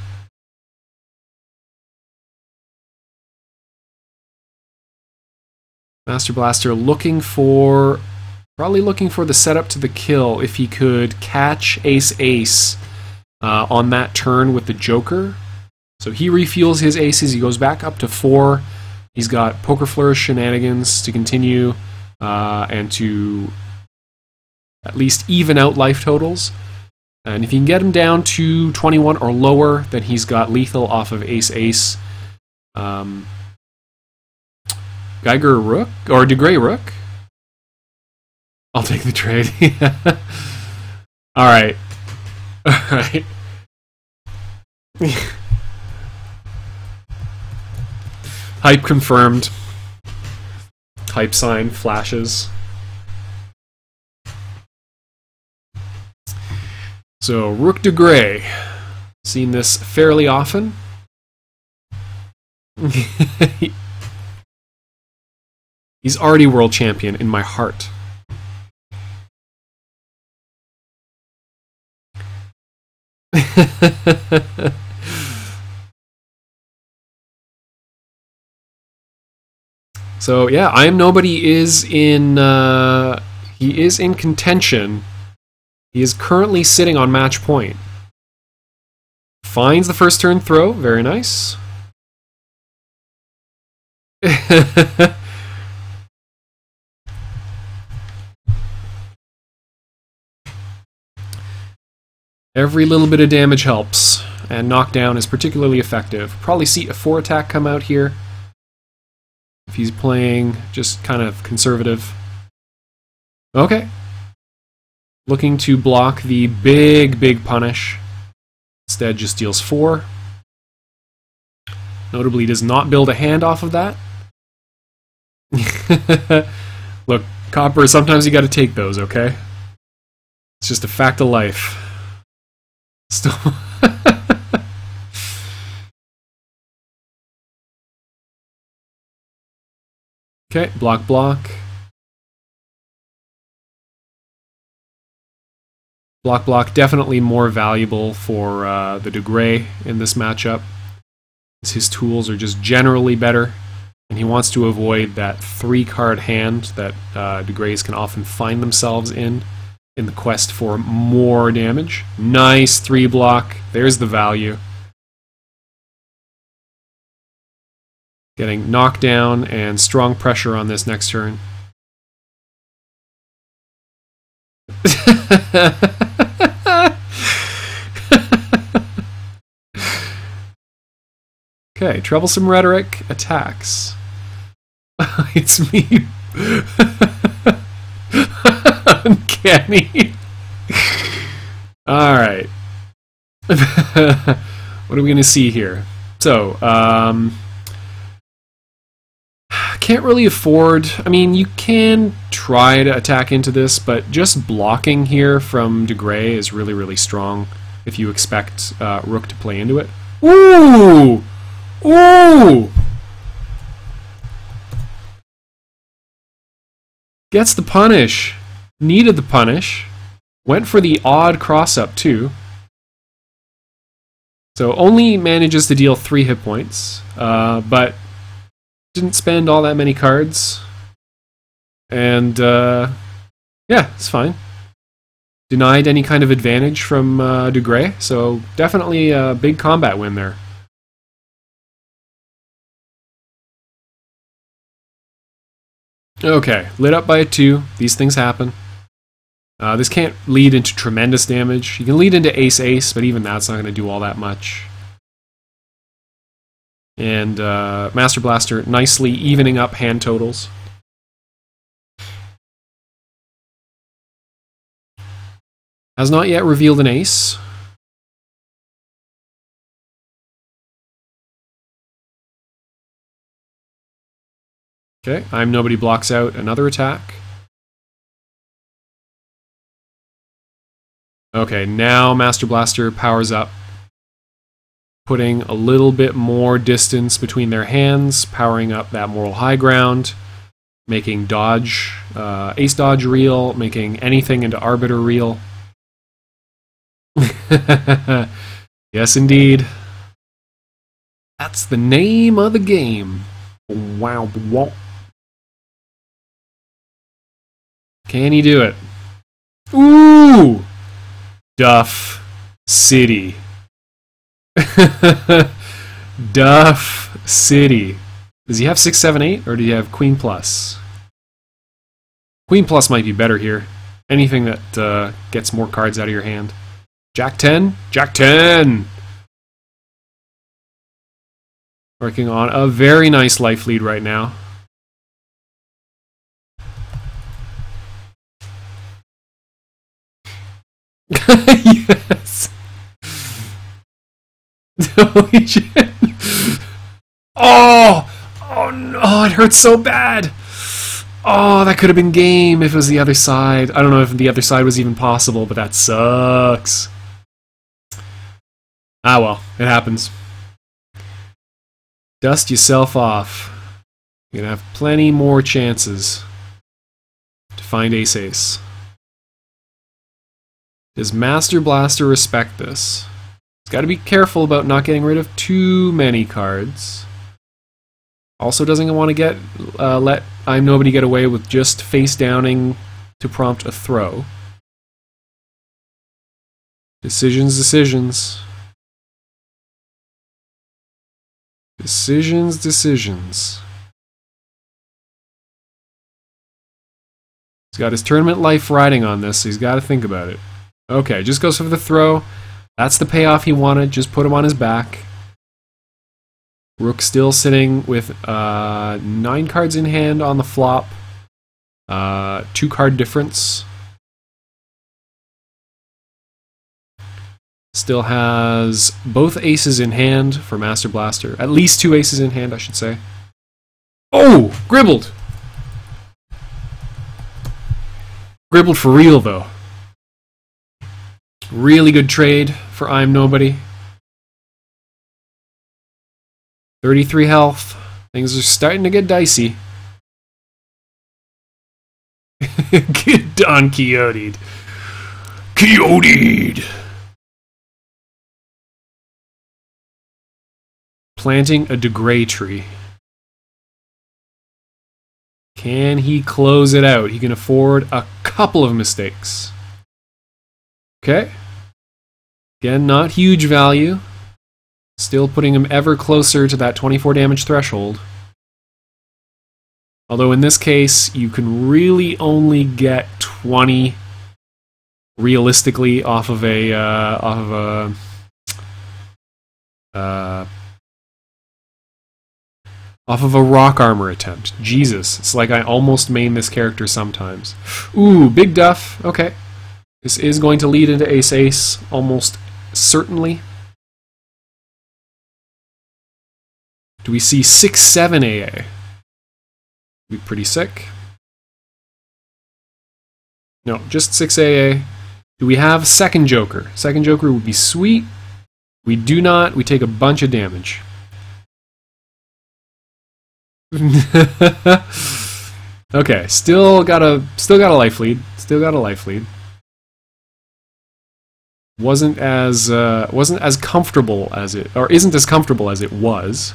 mastrblastr probably looking for the setup to the kill if he could catch ace-ace on that turn with the Joker. So he refuels his aces, he goes back up to 4. He's got Poker Flourish shenanigans to continue and to at least even out life totals. And if you can get him down to 21 or lower, then he's got lethal off of ace-ace. Geiger Rook? Or DeGrey Rook? I'll take the trade. Alright. Alright. Hype confirmed. Hype sign flashes. So, Rook DeGrey. Seen this fairly often. He's already world champion in my heart. So yeah, IamNobody is in he is in contention. He is currently sitting on match point. Finds the first turn throw, very nice. Every little bit of damage helps, and knockdown is particularly effective. Probably see a 4 attack come out here if he's playing just kind of conservative. Okay. Looking to block the big punish. Instead just deals 4. Notably does not build a hand off of that. Look, Copper, sometimes you gotta take those, okay? It's just a fact of life. Still. Okay, block. Block, definitely more valuable for the DeGrey in this matchup. His tools are just generally better, and he wants to avoid that 3-card hand that DeGreys can often find themselves in the quest for more damage. Nice 3 block. There's the value. Getting knocked down and strong pressure on this next turn. Okay, Troublesome Rhetoric attacks. It's me. Uncanny. Alright. What are we going to see here? So, can't really afford... I mean, you can try to attack into this, but just blocking here from DeGrey is really strong if you expect Rook to play into it. Ooh! Ooh! Gets the punish. Needed the punish. Went for the odd cross-up, too. So only manages to deal 3 hit points, but didn't spend all that many cards. And, yeah, it's fine. Denied any kind of advantage from DeGrey, so definitely a big combat win there. Okay, lit up by a 2. These things happen. This can't lead into tremendous damage. You can lead into ace-ace, but even that's not going to do all that much. And mastrblastr nicely evening up hand totals. Has not yet revealed an ace. Okay, IamNobody blocks out another attack. Okay, now mastrblastr powers up. putting a little bit more distance between their hands, powering up that moral high ground, making dodge, ace dodge real, making anything into arbiter real. Yes, indeed. That's the name of the game. Wow. Can he do it? Ooh! Duff City. Duff City. Does he have 6, 7, 8, or do you have Queen Plus? Queen Plus might be better here. Anything that gets more cards out of your hand. Jack 10? Jack 10! Working on a very nice life lead right now. Yes! Holy shit! Oh! Oh no, it hurts so bad! Oh, that could have been game if it was the other side. I don't know if the other side was even possible, but that sucks. Ah well, it happens. Dust yourself off. You're gonna have plenty more chances to find ace-ace. Does Master Blaster respect this? He's got to be careful about not getting rid of too many cards. Also doesn't want to get let IamNobody get away with just face downing to prompt a throw. Decisions, decisions. Decisions, decisions. He's got his tournament life riding on this, so he's got to think about it. Okay, just goes for the throw. That's the payoff he wanted. Just put him on his back. Rook still sitting with 9 cards in hand on the flop. 2 card difference. Still has both aces in hand for Master Blaster. At least 2 aces in hand, I should say. Oh! Gribbled! Gribbled for real, though. Really good trade for IamNobody. 33 health. Things are starting to get dicey. Get Don Quixote'd. Quixote'd! Planting a DeGrey tree. Can he close it out? He can afford a couple of mistakes. Okay. Again, not huge value. Still putting him ever closer to that 24 damage threshold. Although in this case, you can really only get 20 realistically off of a rock armor attempt. Jesus, it's like I almost main this character sometimes. Ooh, big duff. Okay. This is going to lead into ace-ace, almost certainly. Do we see 6-7 AA? Be pretty sick. No, just 6 AA. Do we have second joker? Second joker would be sweet. We do not. We take a bunch of damage. Okay, still got a life lead. Still got a life lead. Wasn't as comfortable as it, or isn't as comfortable as it was.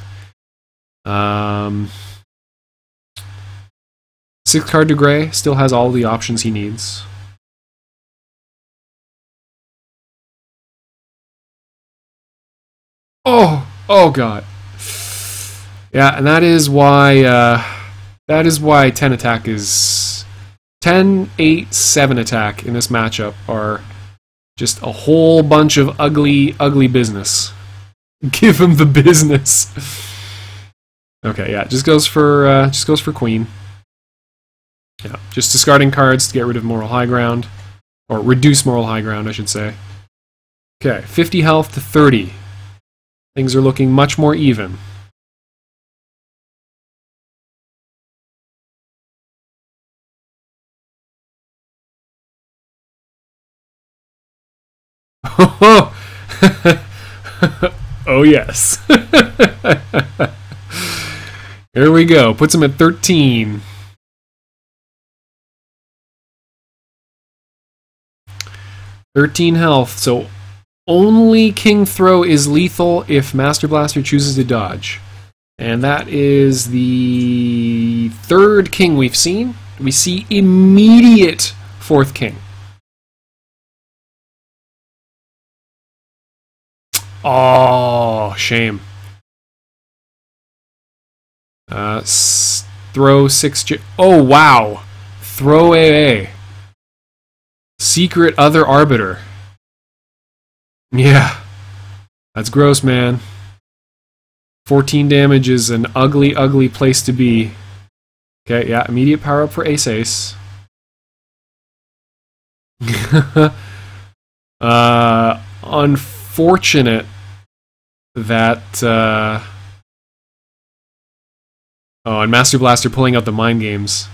6-card DeGrey still has all the options he needs. Oh god. Yeah, and that is why 10 attack is 10, 8, 7 attack in this matchup are just a whole bunch of ugly business. Give him the business. Okay, yeah, just goes for queen. Yeah, just discarding cards to get rid of moral high ground, or reduce moral high ground, I should say. Okay, 50 health to 30. Things are looking much more even. Oh yes. Here we go. Puts him at 13. Health. So only King Throw is lethal if Master Blaster chooses to dodge. And that is the third king we've seen. We see immediate fourth king. Oh, shame. Throw 6... Oh, wow. Throw AA. Secret Other Arbiter. Yeah. That's gross, man. 14 damage is an ugly, ugly place to be. Okay, yeah, immediate power up for Ace Ace. Unfortunate that... Oh, and Master Blaster pulling out the mind games.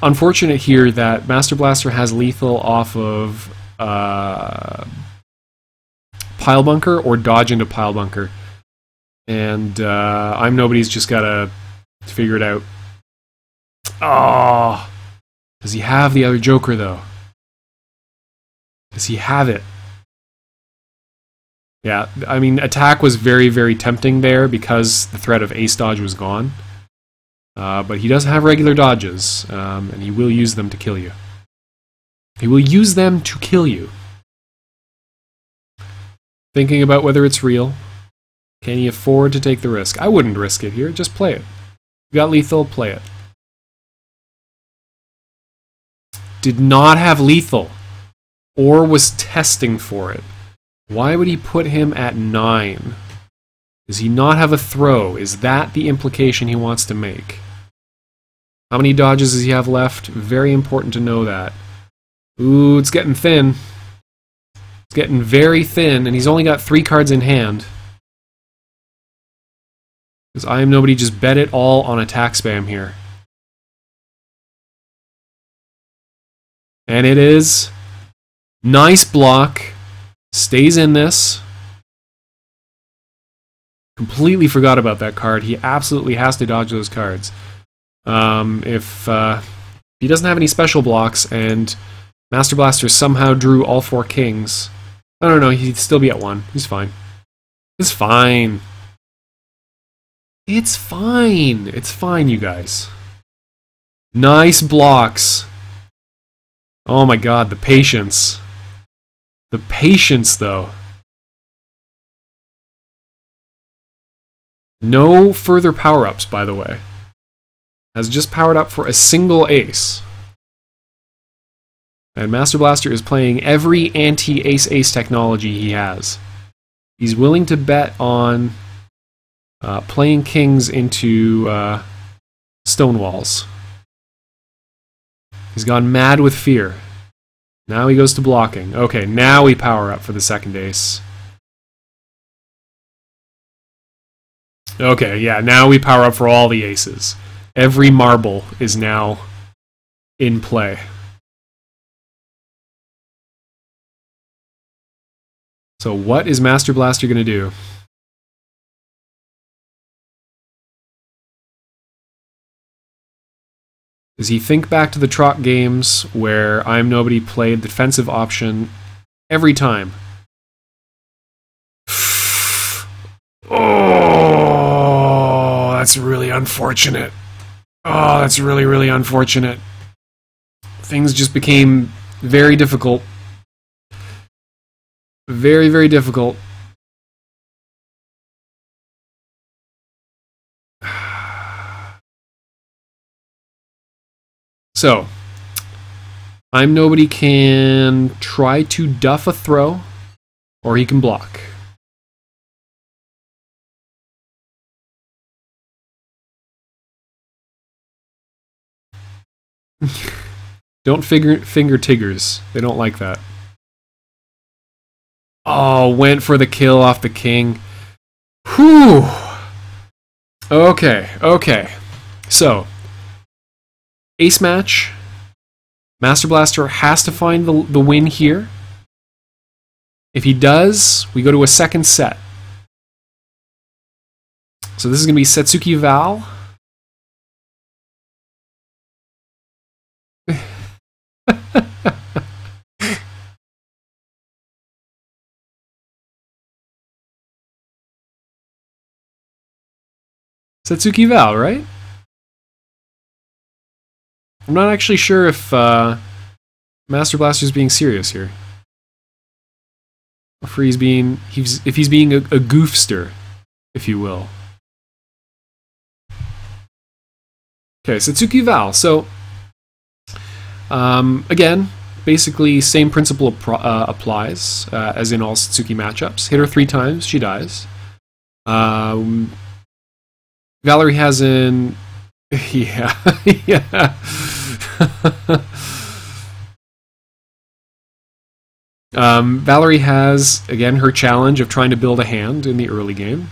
Unfortunate here that Master Blaster has lethal off of Pile Bunker or dodge into Pile Bunker. And IamNobody's just gotta figure it out. Oh! Does he have the other Joker, though? Does he have it? Yeah, I mean, attack was very, very tempting there because the threat of ace dodge was gone. But he does have regular dodges, and he will use them to kill you. He will use them to kill you. Thinking about whether it's real. Can he afford to take the risk? I wouldn't risk it here, just play it. You got lethal, play it. Did not have lethal, or was testing for it. Why would he put him at 9? Does he not have a throw? Is that the implication he wants to make? How many dodges does he have left? Very important to know that. Ooh, it's getting thin. It's getting very thin, and he's only got 3 cards in hand. Because IamNobody just bet it all on attack spam here. And it is. Nice block. Stays in this. Completely forgot about that card. He absolutely has to dodge those cards. If he doesn't have any special blocks and Master Blaster somehow drew all 4 kings, I don't know, he'd still be at 1. He's fine. It's fine. It's fine. It's fine, you guys. Nice blocks. Oh my god, the patience. The patience, though. No further power-ups, by the way. Has just powered up for a single ace. And Master Blaster is playing every anti-ace-ace technology he has. He's willing to bet on playing kings into stonewalls. He's gone mad with fear. Now he goes to blocking. Okay, now we power up for the second ace. Okay, yeah, now we power up for all the aces. Every marble is now in play. So what is Master Blaster going to do? Does he think back to the Troq games where IamNobody played the defensive option every time? Oh, that's really unfortunate. Oh, that's really, really unfortunate. Things just became very difficult. Very, very difficult. So, IamNobody can try to duff a throw, or he can block. Don't finger Tiggers. They don't like that. Oh, went for the kill off the king. Whew. Okay, okay. So, ace match. Master Blaster has to find the win here. If he does, we go to a second set. So this is going to be Setsuki Val. Setsuki Val, right? I'm not actually sure if Master Blaster is being serious here. Or if he's being a goofster, if you will. Okay, Setsuki Val. So, again, basically same principle applies as in all Setsuki matchups. Hit her 3 times, she dies. Valerie has an... Yeah, yeah. Valerie has, again, her challenge of trying to build a hand in the early game.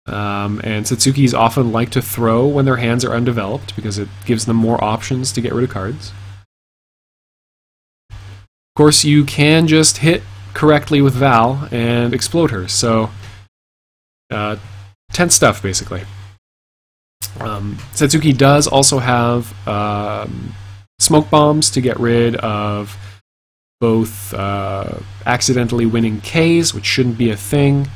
And Setsukis often like to throw when their hands are undeveloped because it gives them more options to get rid of cards. Of course, you can just hit correctly with Val and explode her, so tense stuff, basically. Setsuki does also have smoke bombs to get rid of both accidentally winning Ks, which shouldn't be a thing,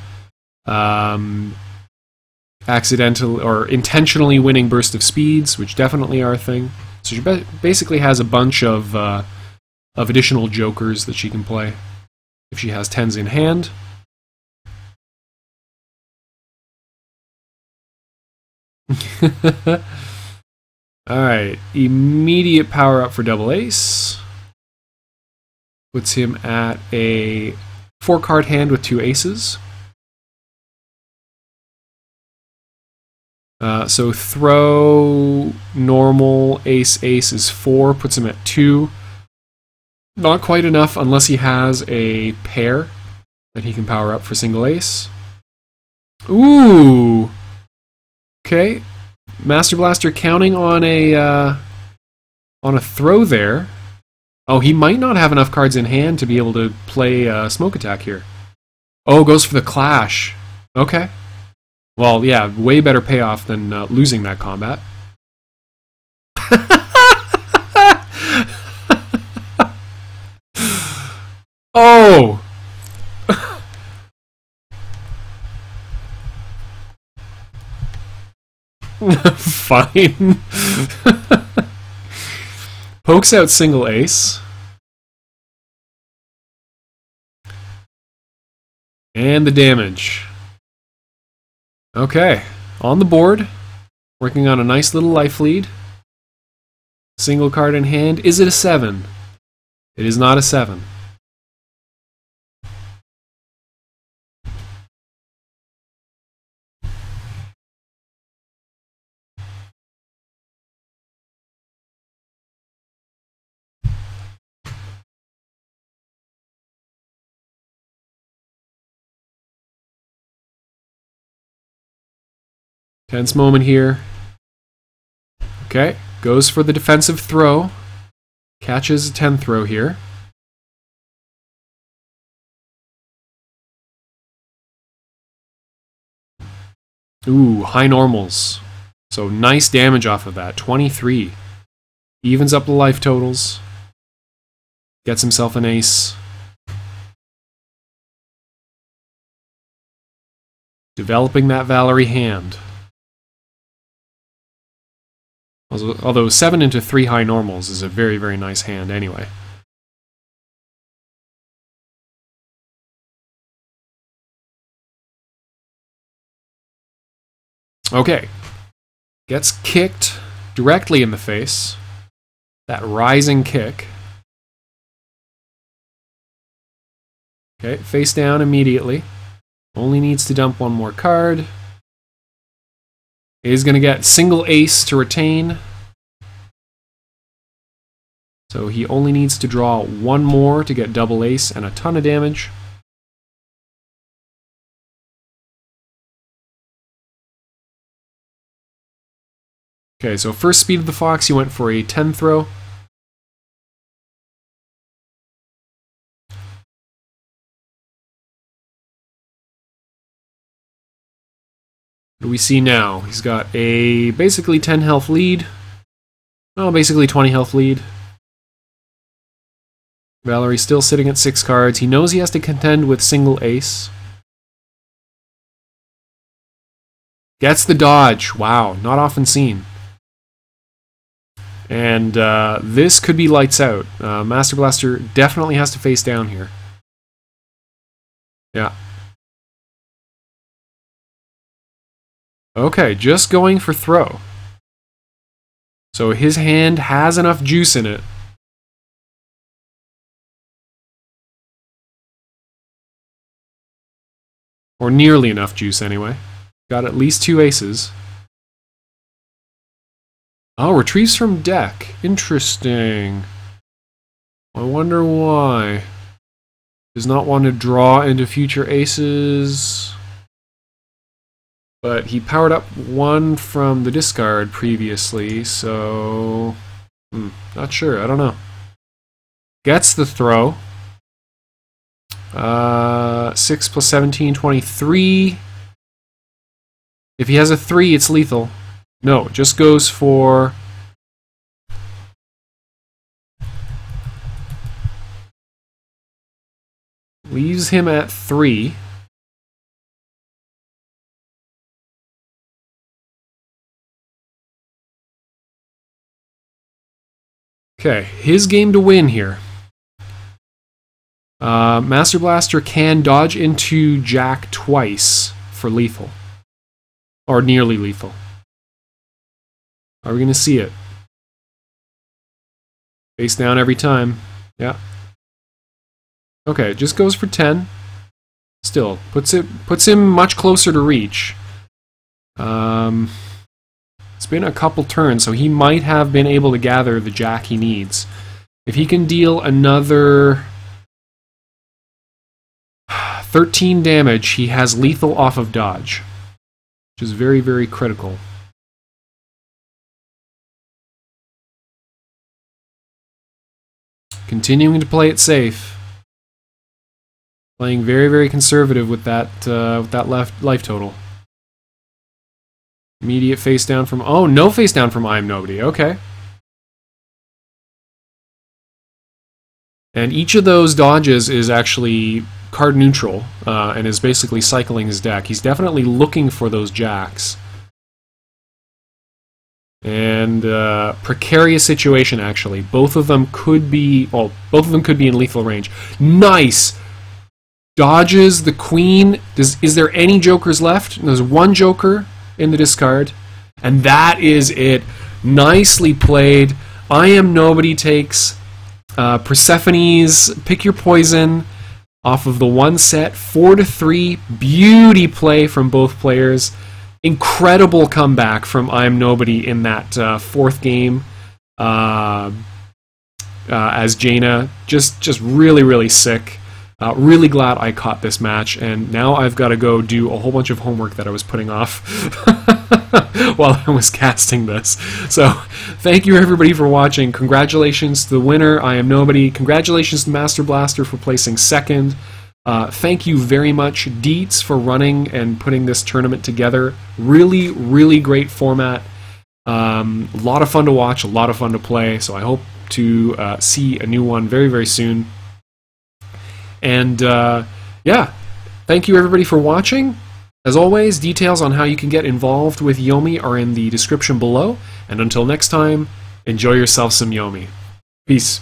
accidental or intentionally winning burst of speeds, which definitely are a thing. So she basically has a bunch of additional jokers that she can play if she has 10s in hand. Alright, immediate power up for double ace. Puts him at a 4-card hand with 2 aces. So throw, normal, ace, ace is 4, puts him at 2. Not quite enough unless he has a pair that he can power up for single ace. Ooh! Okay. Master Blaster counting on a throw there. Oh, he might not have enough cards in hand to be able to play smoke attack here. Oh, goes for the clash. Okay. Well, yeah, way better payoff than losing that combat. Oh! Fine. Pokes out single ace. And the damage. Okay, on the board, working on a nice little life lead. Single card in hand. Is it a 7? It is not a 7. Tense moment here. Okay, goes for the defensive throw. Catches a 10 throw here. Ooh, high normals. So nice damage off of that. 23. Evens up the life totals. Gets himself an ace. Developing that Valerie hand. Although 7 into 3 high normals is a very, very nice hand anyway. Okay. Gets kicked directly in the face. That rising kick. Okay, face down immediately. Only needs to dump one more card. Is going to get single ace to retain. So he only needs to draw one more to get double ace and a ton of damage. Okay, so first speed of the fox, he went for a 10 throw. What do we see now? He's got a basically 10 health lead. Oh, basically 20 health lead. Valerie still sitting at 6 cards. He knows he has to contend with single ace. Gets the dodge. Wow, not often seen. And this could be lights out. Master Blaster definitely has to face down here. Yeah. Okay, just going for throw. So his hand has enough juice in it. Or nearly enough juice, anyway. Got at least 2 aces. Oh, retrieves from deck. Interesting. I wonder why. Does not want to draw into future aces. But he powered up 1 from the discard previously, so... not sure, I don't know. Gets the throw. 6 plus 17, 23. If he has a 3, it's lethal. No, it just goes for... Leaves him at 3. Okay, his game to win here. Master Blaster can dodge into Jack twice for lethal. Or nearly lethal. Are we going to see it? Face down every time. Yeah. Okay, it just goes for 10. Still, puts him much closer to reach. It's been a couple turns, so he might have been able to gather the Jack he needs. If he can deal another 13 damage, he has lethal off of dodge, which is very, very critical. Continuing to play it safe. Playing very, very conservative with that life total. Immediate face down from... Oh, no face down from IamNobody. Okay. And each of those dodges is actually card neutral, and is basically cycling his deck. He's definitely looking for those jacks. And precarious situation, actually. Both of them could be... Well, both of them could be in lethal range. Nice! Dodges the queen. Is there any jokers left? There's 1 joker in the discard, and that is it. Nicely played. IamNobody takes Persephone's Pick Your Poison off of the 1 set, 4-3. Beauty play from both players. Incredible comeback from IamNobody in that 4th game as Jaina. Just really, really sick. Really glad I caught this match, and now I've got to go do a whole bunch of homework that I was putting off while I was casting this. So, thank you everybody for watching. Congratulations to the winner, IamNobody. Congratulations to Master Blaster for placing 2nd. Thank you very much, Dietz, for running and putting this tournament together. Really, really great format. A lot of fun to watch, a lot of fun to play, so I hope to see a new one very, very soon. And, yeah, thank you everybody for watching. As always, details on how you can get involved with Yomi are in the description below. And until next time, enjoy yourself some Yomi. Peace.